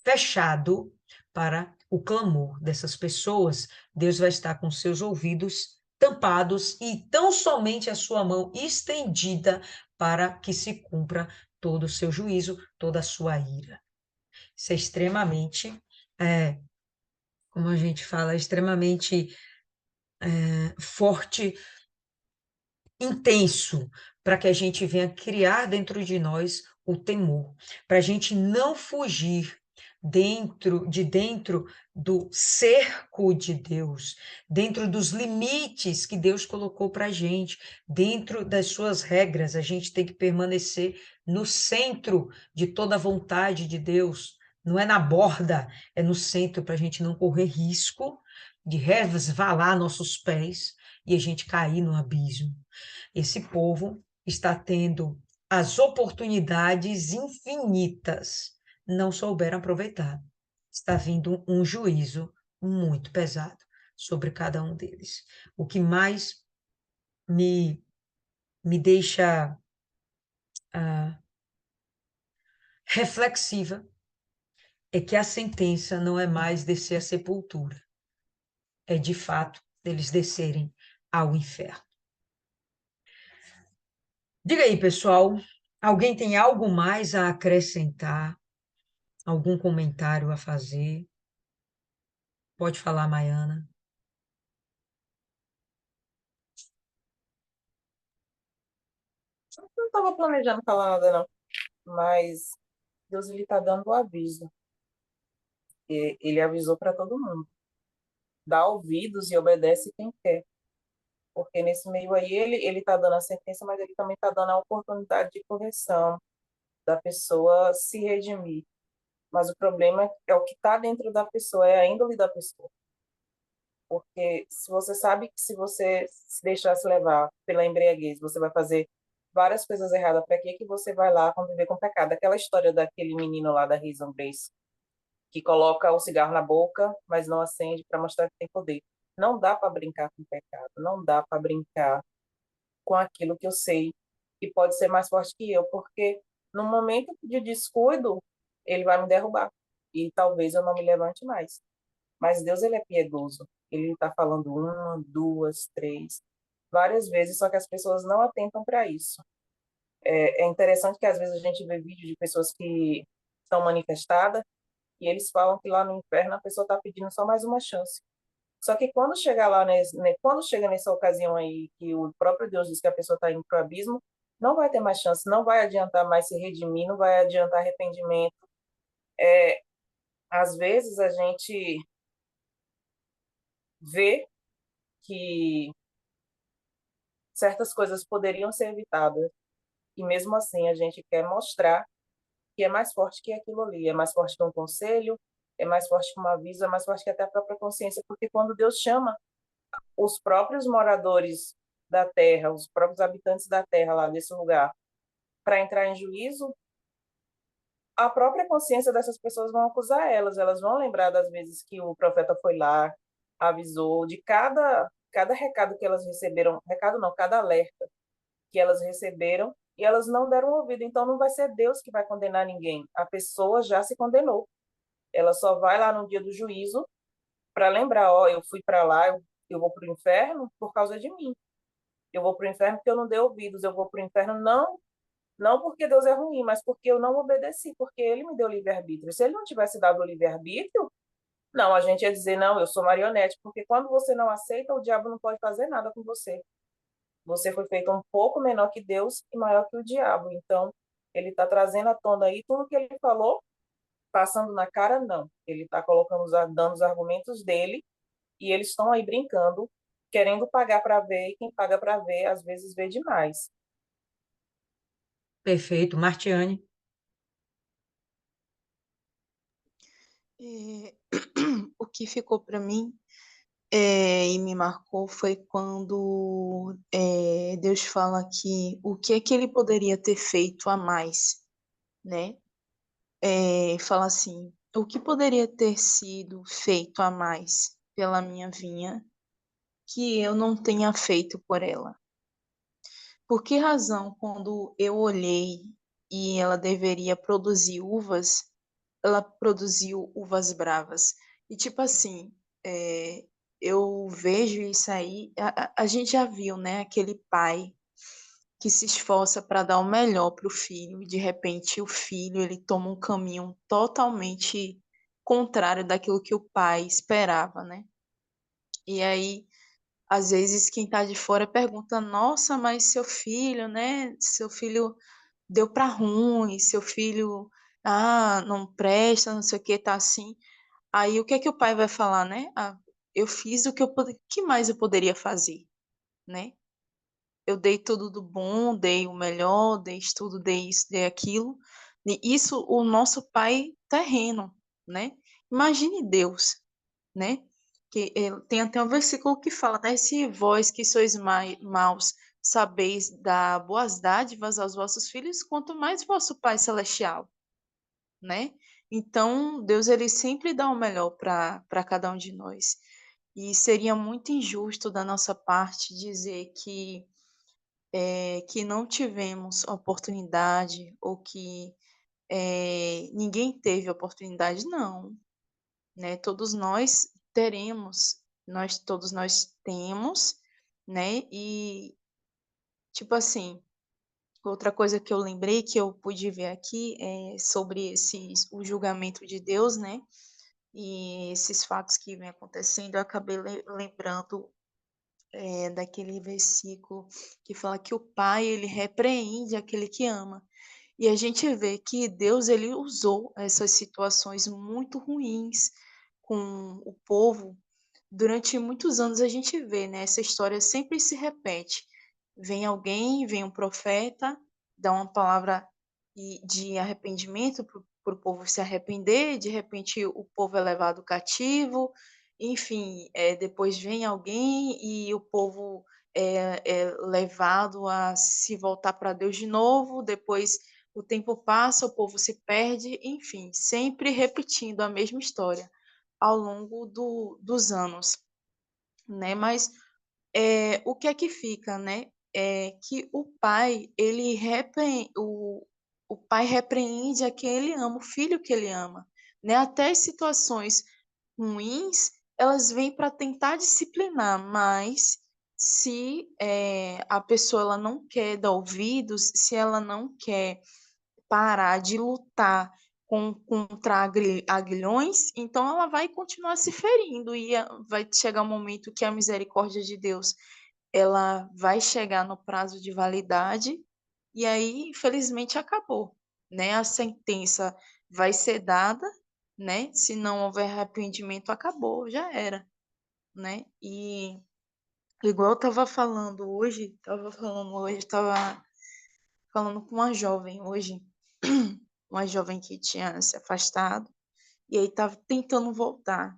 fechado para o clamor dessas pessoas. Deus vai estar com seus ouvidos tampados e tão somente a sua mão estendida para que se cumpra todo o seu juízo, toda a sua ira. Isso é extremamente, como a gente fala, extremamente forte, intenso, para que a gente venha criar dentro de nós o temor, para a gente não fugir dentro do cerco de Deus, dentro dos limites que Deus colocou para a gente, dentro das suas regras, a gente tem que permanecer no centro de toda a vontade de Deus, não é na borda, é no centro, para a gente não correr risco de resvalar nossos pés e a gente cair no abismo. Esse povo está tendo as oportunidades infinitas, não souberam aproveitar. Está vindo um juízo muito pesado sobre cada um deles. O que mais me, me deixa reflexiva é que a sentença não é mais descer à sepultura, é de fato eles descerem ao inferno. Diga aí, pessoal, alguém tem algo mais a acrescentar? Algum comentário a fazer? Pode falar, Maiana. Eu não estava planejando falar nada, não. Mas Deus ele está dando o aviso. Ele avisou para todo mundo. Dá ouvidos e obedece quem quer. Porque nesse meio aí ele está dando a sentença, mas ele também está dando a oportunidade de correção, da pessoa se redimir. Mas o problema é o que está dentro da pessoa, é a índole da pessoa. Porque se você sabe que se você se deixasse levar pela embriaguez, você vai fazer várias coisas erradas, para que você vai lá conviver com o pecado? Aquela história daquele menino lá da Risen Grace, que coloca o cigarro na boca, mas não acende para mostrar que tem poder. Não dá para brincar com o pecado, não dá para brincar com aquilo que eu sei que pode ser mais forte que eu, porque no momento de descuido, ele vai me derrubar e talvez eu não me levante mais. Mas Deus, ele é piedoso. Ele está falando uma, duas, três, várias vezes, só que as pessoas não atentam para isso. É interessante que às vezes a gente vê vídeos de pessoas que estão manifestadas e eles falam que lá no inferno a pessoa está pedindo só mais uma chance. Só que quando chega lá, quando chega nessa ocasião aí que o próprio Deus diz que a pessoa está indo para o abismo, não vai ter mais chance, não vai adiantar mais se redimir, não vai adiantar arrependimento. Às vezes a gente vê que certas coisas poderiam ser evitadas e mesmo assim a gente quer mostrar que é mais forte que aquilo ali, é mais forte que um conselho, é mais forte que um aviso, é mais forte que até a própria consciência, porque quando Deus chama os próprios moradores da terra, os próprios habitantes da terra lá desse lugar, para entrar em juízo, a própria consciência dessas pessoas vão acusar elas vão lembrar das vezes que o profeta foi lá, avisou de cada recado que elas receberam, recado não, cada alerta que elas receberam e elas não deram ouvido. Então não vai ser Deus que vai condenar ninguém. A pessoa já se condenou. Ela só vai lá no dia do juízo para lembrar, ó, eu fui para lá, eu vou para o inferno por causa de mim. Eu vou para o inferno porque eu não dei ouvidos. Eu vou para o inferno não porque Deus é ruim, mas porque eu não obedeci, porque Ele me deu livre-arbítrio. Se Ele não tivesse dado o livre-arbítrio, não, a gente ia dizer, não, eu sou marionete, porque quando você não aceita, o diabo não pode fazer nada com você. Você foi feito um pouco menor que Deus e maior que o diabo. Então, ele está trazendo à tona aí tudo que ele falou, passando na cara, não. Ele está colocando, dando os argumentos dele e eles estão aí brincando, querendo pagar para ver, e quem paga para ver, às vezes vê demais. Perfeito, Martiane. O que ficou para mim e me marcou foi quando Deus fala que o que é que ele poderia ter feito a mais, né? Fala assim, o que poderia ter sido feito a mais pela minha vinha que eu não tenha feito por ela? Por que razão, quando eu olhei e ela deveria produzir uvas, ela produziu uvas bravas? E tipo assim, eu vejo isso aí, a gente já viu, né, aquele pai que se esforça para dar o melhor para o filho, e de repente o filho ele toma um caminho totalmente contrário daquilo que o pai esperava, né? E aí Às vezes quem está de fora pergunta, nossa, mas seu filho, né? Seu filho deu para ruim, seu filho, não presta, não sei o que, tá assim. Aí o que é que o pai vai falar, né? Eu fiz o que que mais eu poderia fazer, né? Eu dei tudo do bom, dei o melhor, dei estudo, dei isso, dei aquilo. E isso o nosso pai terreno, né? Imagine Deus, né? Que tem até um versículo que fala, né? Se vós que sois maus sabeis dar boas dádivas aos vossos filhos, quanto mais vosso Pai Celestial, né? Então, Deus ele sempre dá o melhor para cada um de nós. E seria muito injusto da nossa parte dizer que não tivemos oportunidade ou que ninguém teve oportunidade, não, né? Todos nós teremos, todos nós temos, né? E, tipo assim, outra coisa que eu lembrei que eu pude ver aqui é sobre o julgamento de Deus, né? E esses fatos que vem acontecendo, eu acabei lembrando daquele versículo que fala que o pai, ele repreende aquele que ama. E a gente vê que Deus, ele usou essas situações muito ruins com o povo. Durante muitos anos a gente vê, né, essa história sempre se repete. Vem alguém, vem um profeta, dá uma palavra de arrependimento para o povo se arrepender, de repente o povo é levado cativo, enfim, depois vem alguém e o povo é levado a se voltar para Deus de novo, depois o tempo passa, o povo se perde, enfim, sempre repetindo a mesma história ao longo dos anos, né? Mas o que é que fica, né? É que o pai, o pai repreende a quem ele ama, o filho que ele ama, né? Até as situações ruins, elas vêm para tentar disciplinar, mas se a pessoa ela não quer dar ouvidos, se ela não quer parar de lutar contra aguilhões, então ela vai continuar se ferindo e vai chegar um momento que a misericórdia de Deus ela vai chegar no prazo de validade e aí, infelizmente, acabou, né? A sentença vai ser dada, né? Se não houver arrependimento, acabou, já era, né? E igual eu estava falando com uma jovem hoje, uma jovem que tinha se afastado, e aí estava tentando voltar.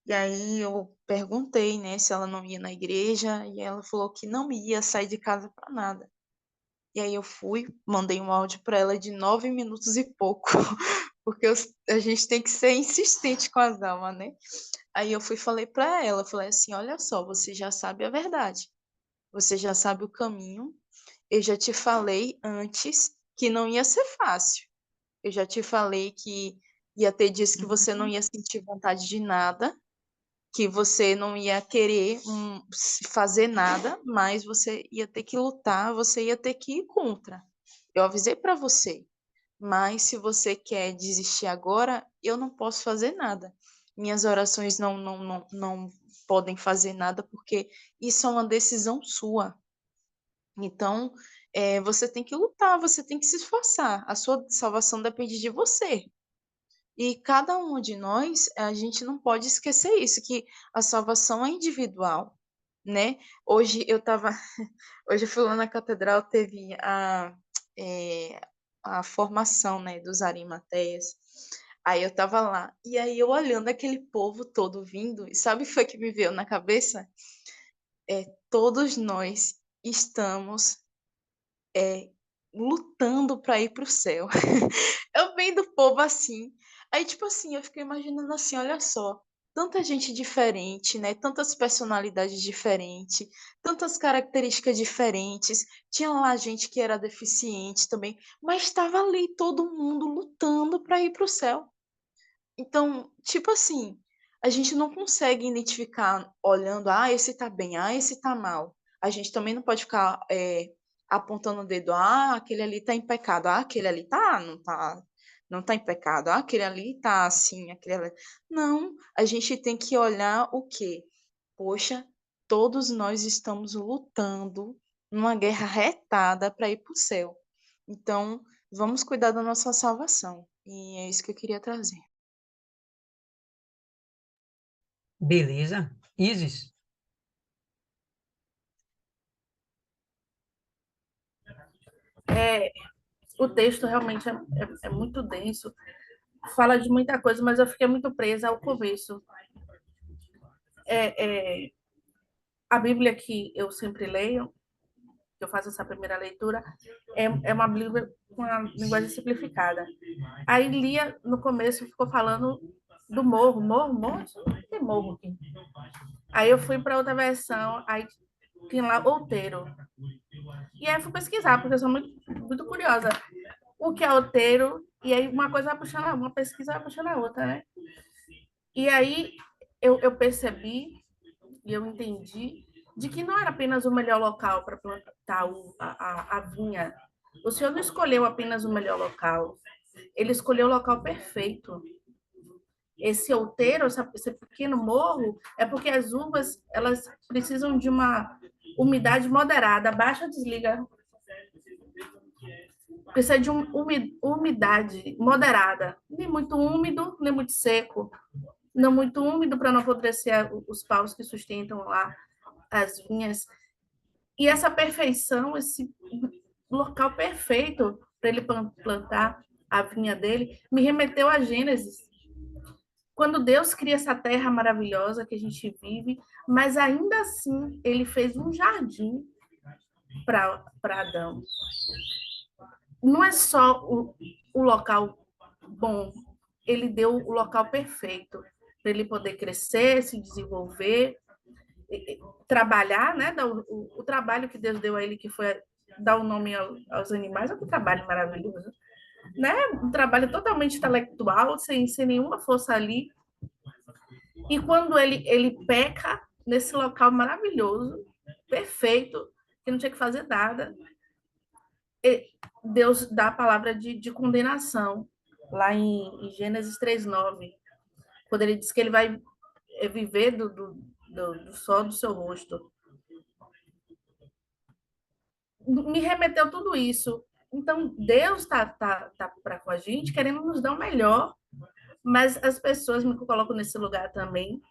E aí eu perguntei, né, se ela não ia na igreja, e ela falou que não ia sair de casa para nada. E aí eu fui, mandei um áudio para ela de 9 minutos e pouco, porque a gente tem que ser insistente com as almas, né? Aí eu fui e falei para ela, falei assim, olha só, você já sabe a verdade, você já sabe o caminho, eu já te falei antes que não ia ser fácil. Eu já te falei que ia ter dias que você não ia sentir vontade de nada, que você não ia querer fazer nada, mas você ia ter que lutar, você ia ter que ir contra. Eu avisei para você, mas se você quer desistir agora, eu não posso fazer nada. Minhas orações não podem fazer nada, porque isso é uma decisão sua. Então, você tem que lutar, você tem que se esforçar. A sua salvação depende de você. E cada um de nós, a gente não pode esquecer isso, que a salvação é individual, né? Hoje eu estava, hoje eu fui lá na catedral, teve a formação, né, dos arimateias. Aí eu estava lá, e aí eu olhando aquele povo todo vindo, e sabe o que foi que me veio na cabeça? Todos nós estamos lutando para ir para o céu. Eu vendo o povo assim. Aí, tipo assim, eu fiquei imaginando assim, olha só, tanta gente diferente, né? Tantas personalidades diferentes, tantas características diferentes. Tinha lá gente que era deficiente também, mas estava ali todo mundo lutando para ir para o céu. Então, tipo assim, a gente não consegue identificar olhando, esse tá bem, esse tá mal. A gente também não pode ficar apontando o dedo, aquele ali tá em pecado, aquele ali não tá em pecado, aquele ali tá assim, aquele ali. Não, a gente tem que olhar o quê? Poxa, todos nós estamos lutando numa guerra retada para ir para o céu. Então, vamos cuidar da nossa salvação. E é isso que eu queria trazer. Beleza. Isis? O texto realmente é muito denso, fala de muita coisa, mas eu fiquei muito presa ao começo. A Bíblia que eu sempre leio, que eu faço essa primeira leitura, é uma Bíblia com uma linguagem simplificada. Aí lia no começo, ficou falando do morro, tem morro aqui. Aí eu fui para outra versão, aí tinha lá outeiro. E aí eu fui pesquisar, porque eu sou muito curiosa. O que é outeiro? E aí uma coisa vai puxando, uma pesquisa vai puxando a outra, né? E aí eu percebi e eu entendi de que não era apenas o melhor local para plantar a vinha. O Senhor não escolheu apenas o melhor local, ele escolheu o local perfeito. Esse outeiro, esse pequeno morro, é porque as uvas elas precisam de uma umidade moderada. Abaixa, desliga. Precisa de umidade moderada. Nem muito úmido, nem muito seco. Não muito úmido para não apodrecer os paus que sustentam lá as vinhas. E essa perfeição, esse local perfeito para ele plantar a vinha dele, me remeteu a Gênesis. Quando Deus cria essa terra maravilhosa que a gente vive, mas ainda assim ele fez um jardim para Adão. Não é só o local bom, ele deu o local perfeito para ele poder crescer, se desenvolver, trabalhar, né? O trabalho que Deus deu a ele, que foi dar o nome aos animais, é um trabalho maravilhoso, né? Um trabalho totalmente intelectual, sem nenhuma força ali. E quando ele peca nesse local maravilhoso, perfeito, que não tinha que fazer nada, Deus dá a palavra de condenação, lá em Gênesis 3:9, quando ele diz que ele vai viver do sol do seu rosto. Me remeteu tudo isso. Então, Deus está para com a gente, querendo nos dar o melhor, mas as pessoas, me colocam nesse lugar também,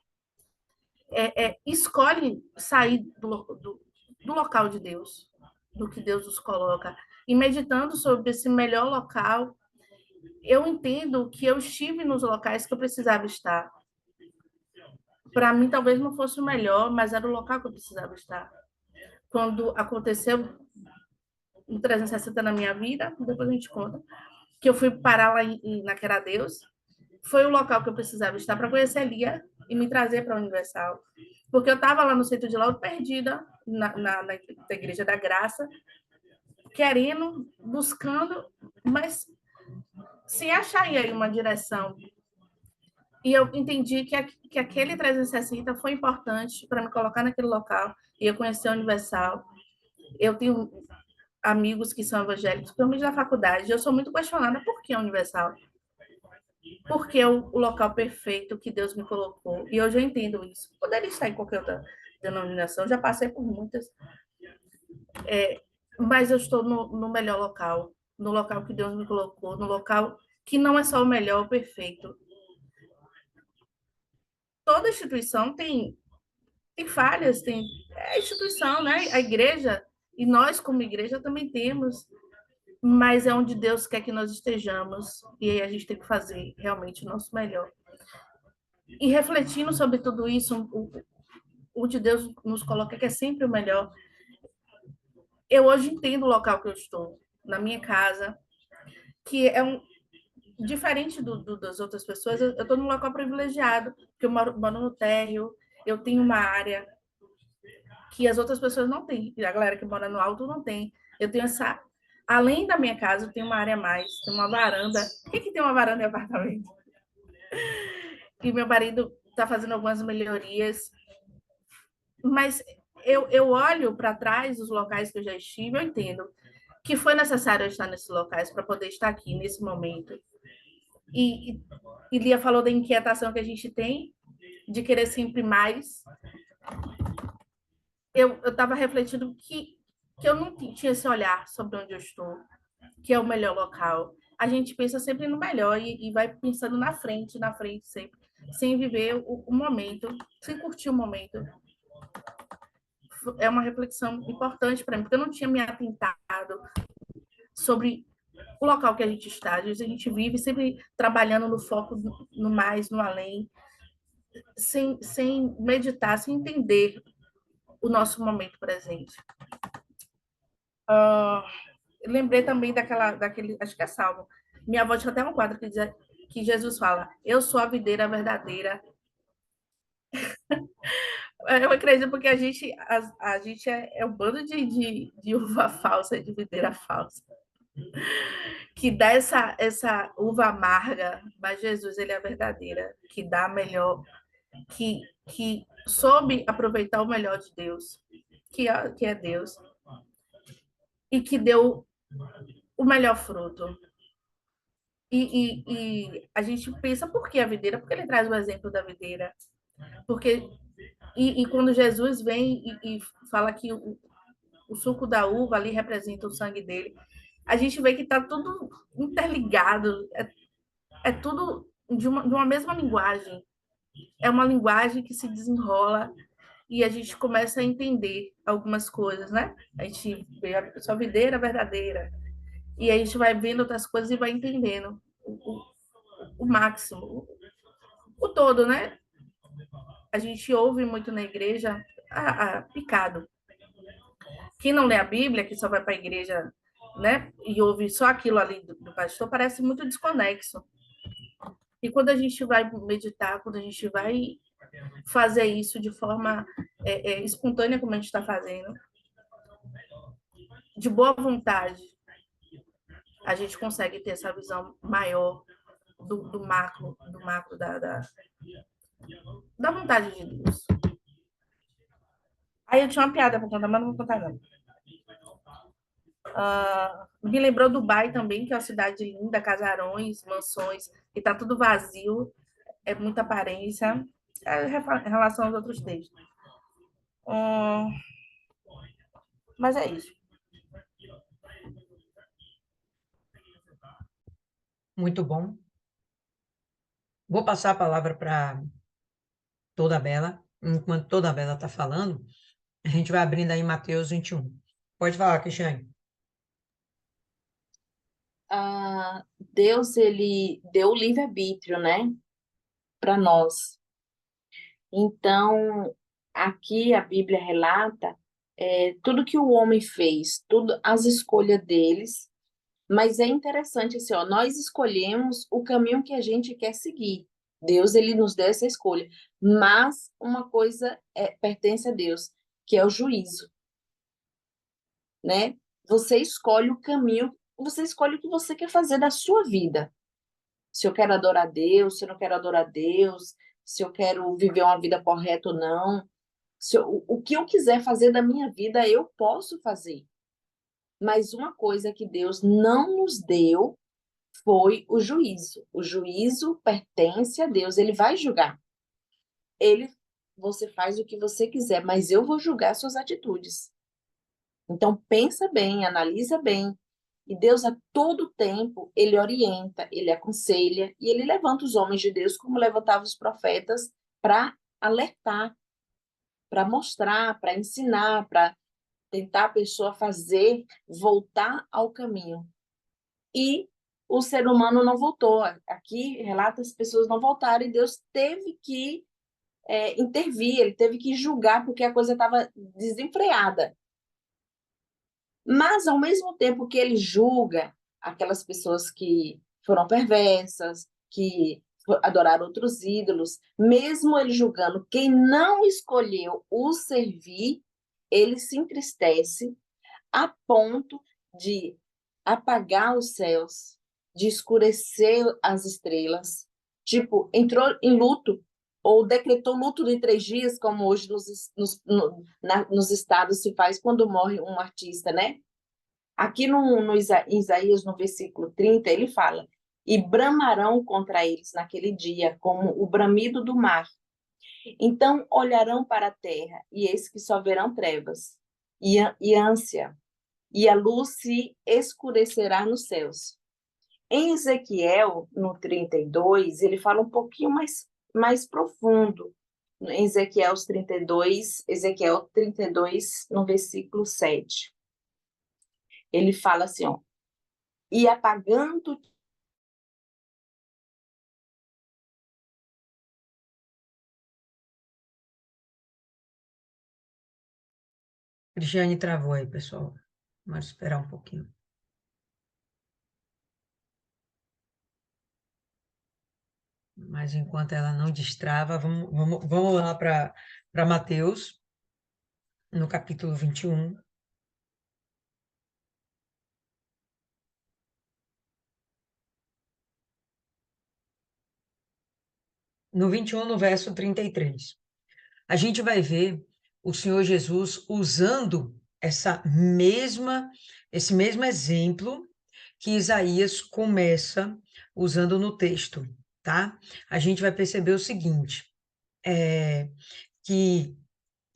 escolhem sair do local de Deus, do que Deus nos coloca. E meditando sobre esse melhor local, eu entendo que eu estive nos locais que eu precisava estar. Para mim, talvez não fosse o melhor, mas era o local que eu precisava estar. Quando aconteceu um 360 na minha vida, depois a gente conta, que eu fui parar lá na Queradeus, foi o local que eu precisava estar para conhecer a Lia e me trazer para a Universal. Porque eu estava lá no centro de Lauro, perdida, na Igreja da Graça, querendo, buscando, mas sem achar aí uma direção. E eu entendi que aquele 360 foi importante para me colocar naquele local e eu conhecer a Universal. Eu tenho amigos que são evangélicos, principalmente na faculdade. Eu sou muito questionada por que a Universal? Porque é o local perfeito que Deus me colocou. E hoje eu entendo isso. Poderia estar em qualquer outra denominação, já passei por muitas. Mas eu estou no melhor local, no local que Deus me colocou, no local que não é só o melhor, o perfeito. Toda instituição tem falhas, tem instituição, né? A igreja, e nós como igreja também temos, mas é onde Deus quer que nós estejamos, e aí a gente tem que fazer realmente o nosso melhor. E refletindo sobre tudo isso, onde Deus nos coloca, que é sempre o melhor, eu hoje entendo o local que eu estou, na minha casa, que é diferente das outras pessoas. Eu estou num local privilegiado, porque eu moro no térreo, eu tenho uma área que as outras pessoas não têm, a galera que mora no alto não tem. Eu tenho essa... Além da minha casa, eu tenho uma área a mais, tem uma varanda. O que tem uma varanda em apartamento? E meu marido está fazendo algumas melhorias. Mas eu olho para trás dos locais que eu já estive, eu entendo que foi necessário eu estar nesses locais para poder estar aqui nesse momento. E Lia falou da inquietação que a gente tem de querer sempre mais. eu estava refletindo que eu não tinha esse olhar sobre onde eu estou, que é o melhor local. A gente pensa sempre no melhor e vai pensando na frente sempre, sem viver o momento, sem curtir o momento. É uma reflexão importante para mim, porque eu não tinha me atentado sobre o local que a gente está. Às vezes a gente vive sempre trabalhando no foco, no mais, no além, sem meditar, sem entender o nosso momento presente. Lembrei também daquele, acho que é Salmo. Minha avó tinha até um quadro que diz que Jesus fala: Eu sou a videira verdadeira. Eu acredito porque a gente é um bando de uva falsa, de videira falsa, que dá essa uva amarga, mas Jesus, ele é a verdadeira, que dá melhor, que soube aproveitar o melhor de Deus, que é Deus, e que deu o melhor fruto. E a gente pensa, por que a videira? Porque ele traz o exemplo da videira. Porque, quando Jesus vem e fala que o suco da uva ali representa o sangue dele, a gente vê que está tudo interligado, é tudo de uma mesma linguagem. É uma linguagem que se desenrola e a gente começa a entender algumas coisas, né? A gente vê a sua videira verdadeira, e aí a gente vai vendo outras coisas e vai entendendo o máximo, o todo, né? A gente ouve muito na igreja picado. Quem não lê a Bíblia, que só vai para a igreja, né, e ouve só aquilo ali do pastor, parece muito desconexo. E quando a gente vai meditar, quando a gente vai fazer isso de forma espontânea, como a gente está fazendo, de boa vontade, a gente consegue ter essa visão maior do macro da vontade de Deus. Aí eu tinha uma piada para contar, mas não vou contar, não. Me lembrou Dubai também, que é uma cidade linda, casarões, mansões, e tá tudo vazio, é muita aparência, em relação aos outros textos. Mas é isso. Muito bom. Vou passar a palavra para Toda Bela. Enquanto Toda Bela está falando, a gente vai abrindo aí Mateus 21. Pode falar, Cristiane. Deus, ele deu o livre-arbítrio, né, para nós. Então, aqui a Bíblia relata tudo que o homem fez, tudo as escolhas deles, mas é interessante assim, ó, nós escolhemos o caminho que a gente quer seguir. Deus, ele nos deu essa escolha, mas uma coisa pertence a Deus, que é o juízo, né? Você escolhe o caminho, você escolhe o que você quer fazer da sua vida. Se eu quero adorar a Deus, se eu não quero adorar a Deus, se eu quero viver uma vida correta ou não. O que eu quiser fazer da minha vida, eu posso fazer. Mas uma coisa que Deus não nos deu foi o juízo. O juízo pertence a Deus, ele vai julgar. Você faz o que você quiser, mas eu vou julgar suas atitudes. Então, pensa bem, analisa bem. E Deus, a todo tempo, ele orienta, ele aconselha, e ele levanta os homens de Deus como levantava os profetas para alertar, para mostrar, para ensinar, para tentar a pessoa fazer, voltar ao caminho. E o ser humano não voltou. Aqui relata as pessoas não voltaram, e Deus teve que intervir, ele teve que julgar, porque a coisa estava desenfreada. Mas, ao mesmo tempo que ele julga aquelas pessoas que foram perversas, que adoraram outros ídolos, mesmo ele julgando quem não escolheu o servir, ele se entristece a ponto de apagar os céus, de escurecer as estrelas, tipo, entrou em luto, ou decretou luto de 3 dias, como hoje nos estados se faz quando morre um artista, né? Aqui no Isaías, no versículo 30, ele fala: e bramarão contra eles naquele dia, como o bramido do mar, Então olharão para a terra, e eis que só verão trevas e ânsia, e a luz se escurecerá nos céus. Em Ezequiel, no 32, ele fala um pouquinho mais profundo. Em Ezequiel 32, no versículo 7. Ele fala assim, ó, e apagando Cristiane travou aí, pessoal. Vamos esperar um pouquinho. Mas enquanto ela não destrava, vamos lá para Mateus, no capítulo 21. No 21, no verso 33. A gente vai ver o Senhor Jesus usando esse mesmo exemplo que Isaías começa usando no texto, tá? A gente vai perceber o seguinte, que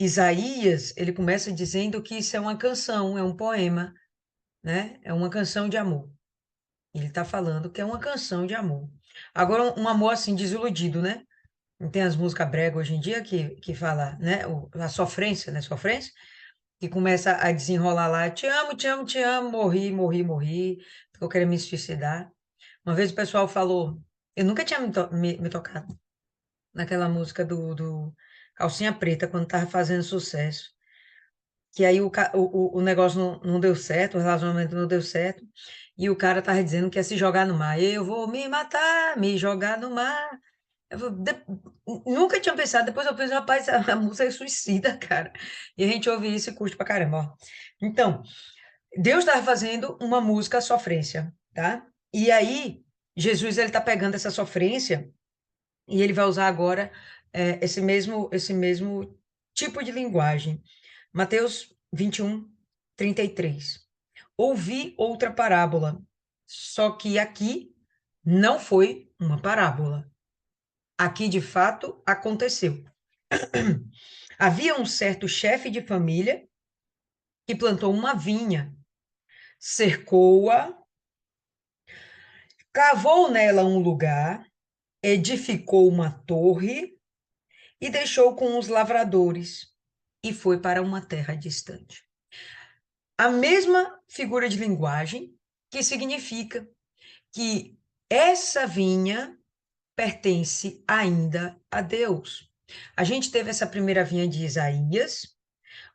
Isaías, ele começa dizendo que isso é uma canção, é um poema, né? É uma canção de amor. Ele está falando que é uma canção de amor. Agora, um amor assim, desiludido, né? Não tem as músicas brega hoje em dia que fala, né? A sofrência, né? Sofrência, que começa a desenrolar lá, te amo, morri, morri, morri, tô querendo me suicidar. Uma vez o pessoal falou, eu nunca tinha me tocado naquela música do Calcinha Preta, quando tava fazendo sucesso. Que aí o negócio não deu certo, o relacionamento não deu certo, e o cara tava dizendo que ia se jogar no mar. Eu vou me matar, me jogar no mar. Nunca tinha pensado, depois eu pensei, rapaz, a música é suicida, cara. E a gente ouve isso e curte pra caramba, ó. Então, Deus estava fazendo uma música sofrência, tá? E aí, Jesus, ele tá pegando essa sofrência e ele vai usar agora esse mesmo tipo de linguagem. Mateus 21, 33. Ouvi outra parábola, só que aqui não foi uma parábola. Aqui, de fato, aconteceu. Havia um certo chefe de família que plantou uma vinha, cercou-a, cavou nela um lugar, edificou uma torre e deixou com os lavradores e foi para uma terra distante. A mesma figura de linguagem que significa que essa vinha pertence ainda a Deus. A gente teve essa primeira vinha de Isaías,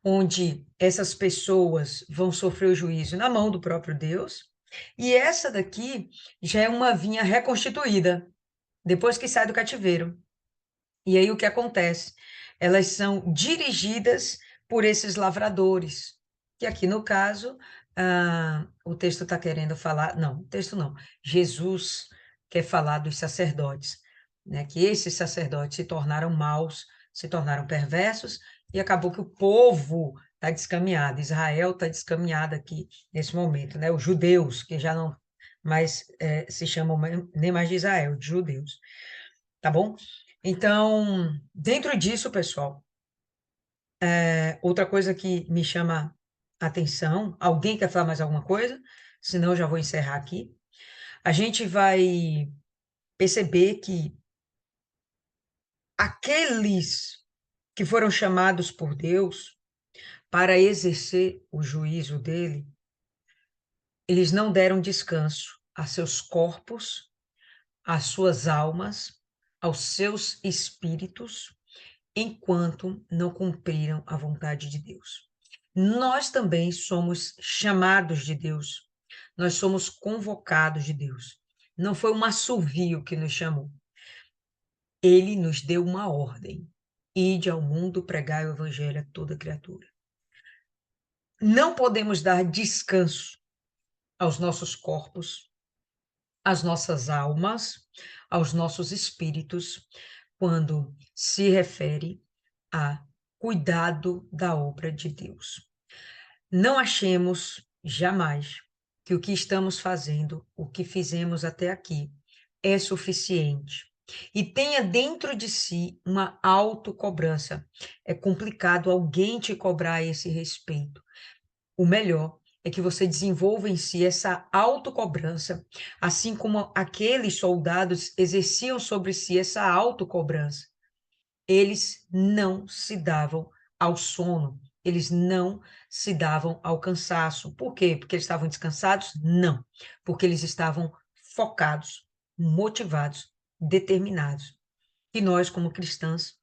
onde essas pessoas vão sofrer o juízo na mão do próprio Deus, e essa daqui já é uma vinha reconstituída, depois que sai do cativeiro. E aí o que acontece? Elas são dirigidas por esses lavradores, que aqui no caso, o texto está querendo falar, não, o texto não, Jesus quer falar dos sacerdotes, né? Que esses sacerdotes se tornaram maus, se tornaram perversos, e acabou que o povo está descaminhado, Israel está descaminhado aqui nesse momento, né? Os judeus, que já não mais se chamam nem mais de Israel, de judeus, tá bom? Então, dentro disso, pessoal, outra coisa que me chama a atenção, alguém quer falar mais alguma coisa? Senão eu já vou encerrar aqui. A gente vai perceber que aqueles que foram chamados por Deus para exercer o juízo dele, eles não deram descanso a seus corpos, às suas almas, aos seus espíritos, enquanto não cumpriram a vontade de Deus. Nós também somos chamados de Deus, nós somos convocados de Deus. Não foi um assovio que nos chamou. Ele nos deu uma ordem: ide ao mundo pregar o evangelho a toda criatura. Não podemos dar descanso aos nossos corpos, às nossas almas, aos nossos espíritos, quando se refere a cuidado da obra de Deus. Não achemos jamais que o que estamos fazendo, o que fizemos até aqui, é suficiente e tenha dentro de si uma autocobrança. É complicado alguém te cobrar a esse respeito. O melhor é que você desenvolva em si essa autocobrança, assim como aqueles soldados exerciam sobre si essa autocobrança. Eles não se davam ao sono, eles não se davam ao cansaço. Por quê? Porque eles estavam descansados? Não, porque eles estavam focados, motivados, determinados. E nós, como cristãs,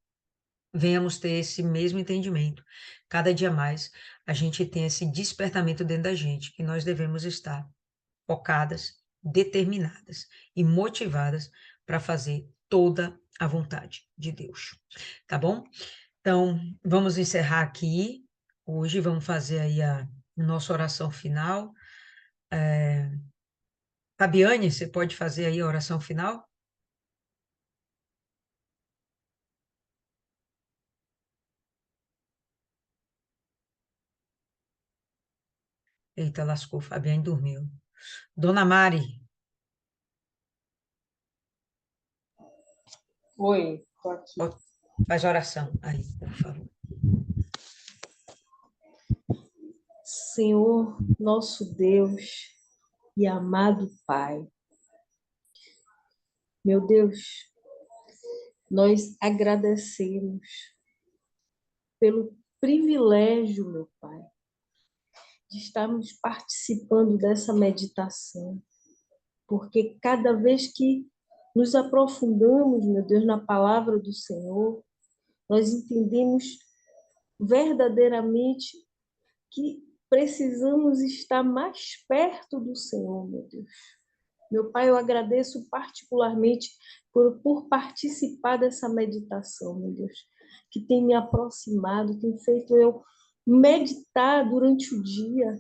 venhamos ter esse mesmo entendimento. Cada dia mais a gente tem esse despertamento dentro da gente, que nós devemos estar focadas, determinadas e motivadas para fazer toda a vontade de Deus. Tá bom? Então, vamos encerrar aqui. Hoje vamos fazer aí a nossa oração final. Fabiane, você pode fazer aí a oração final? Eita, lascou, Fabiane dormiu. Dona Mari, Oi, tô aqui. faz a oração aí, por favor. Senhor, nosso Deus e amado Pai, meu Deus, nós agradecemos pelo privilégio, meu Pai, de estarmos participando dessa meditação, porque cada vez que nos aprofundamos, meu Deus, na palavra do Senhor, nós entendemos verdadeiramente que precisamos estar mais perto do Senhor, meu Deus. Meu Pai, eu agradeço particularmente por participar dessa meditação, meu Deus, que tem me aproximado, tem feito eu meditar durante o dia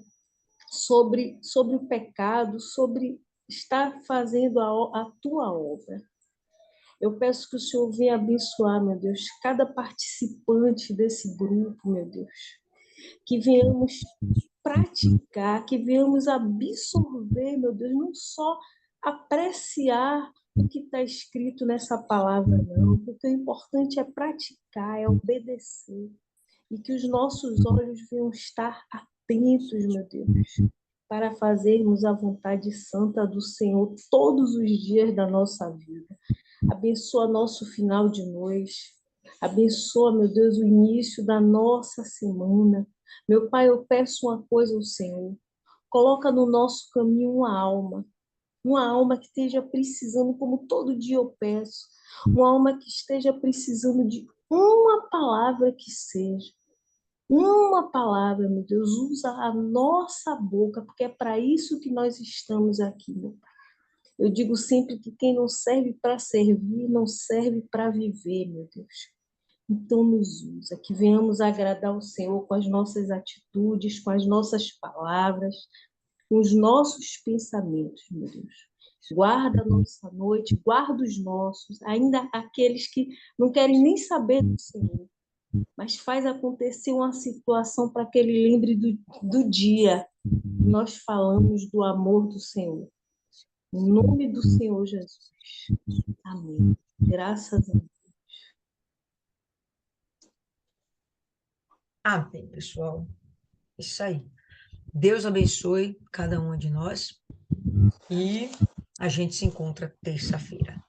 sobre o pecado, sobre estar fazendo a tua obra. Eu peço que o Senhor venha abençoar, meu Deus, cada participante desse grupo, meu Deus, que venhamos praticar, que venhamos absorver, meu Deus, não só apreciar o que está escrito nessa palavra, não, porque o importante é praticar, é obedecer, e que os nossos olhos venham estar atentos, meu Deus, para fazermos a vontade santa do Senhor todos os dias da nossa vida. Abençoa nosso final de noite. Abençoa, meu Deus, o início da nossa semana. Meu Pai, eu peço uma coisa ao Senhor. Coloca no nosso caminho uma alma que esteja precisando, como todo dia eu peço, uma alma que esteja precisando de uma palavra que seja. Uma palavra, meu Deus, usa a nossa boca, porque é para isso que nós estamos aqui, meu Pai. Eu digo sempre que quem não serve para servir, não serve para viver, meu Deus. Então nos usa, que venhamos agradar o Senhor com as nossas atitudes, com as nossas palavras, com os nossos pensamentos, meu Deus. Guarda a nossa noite, guarda os nossos, ainda aqueles que não querem nem saber do Senhor, mas faz acontecer uma situação para que ele lembre do dia. Nós falamos do amor do Senhor. Em nome do Senhor Jesus. Amém. Graças a Deus. Amém, pessoal. Isso aí. Deus abençoe cada um de nós e a gente se encontra terça-feira.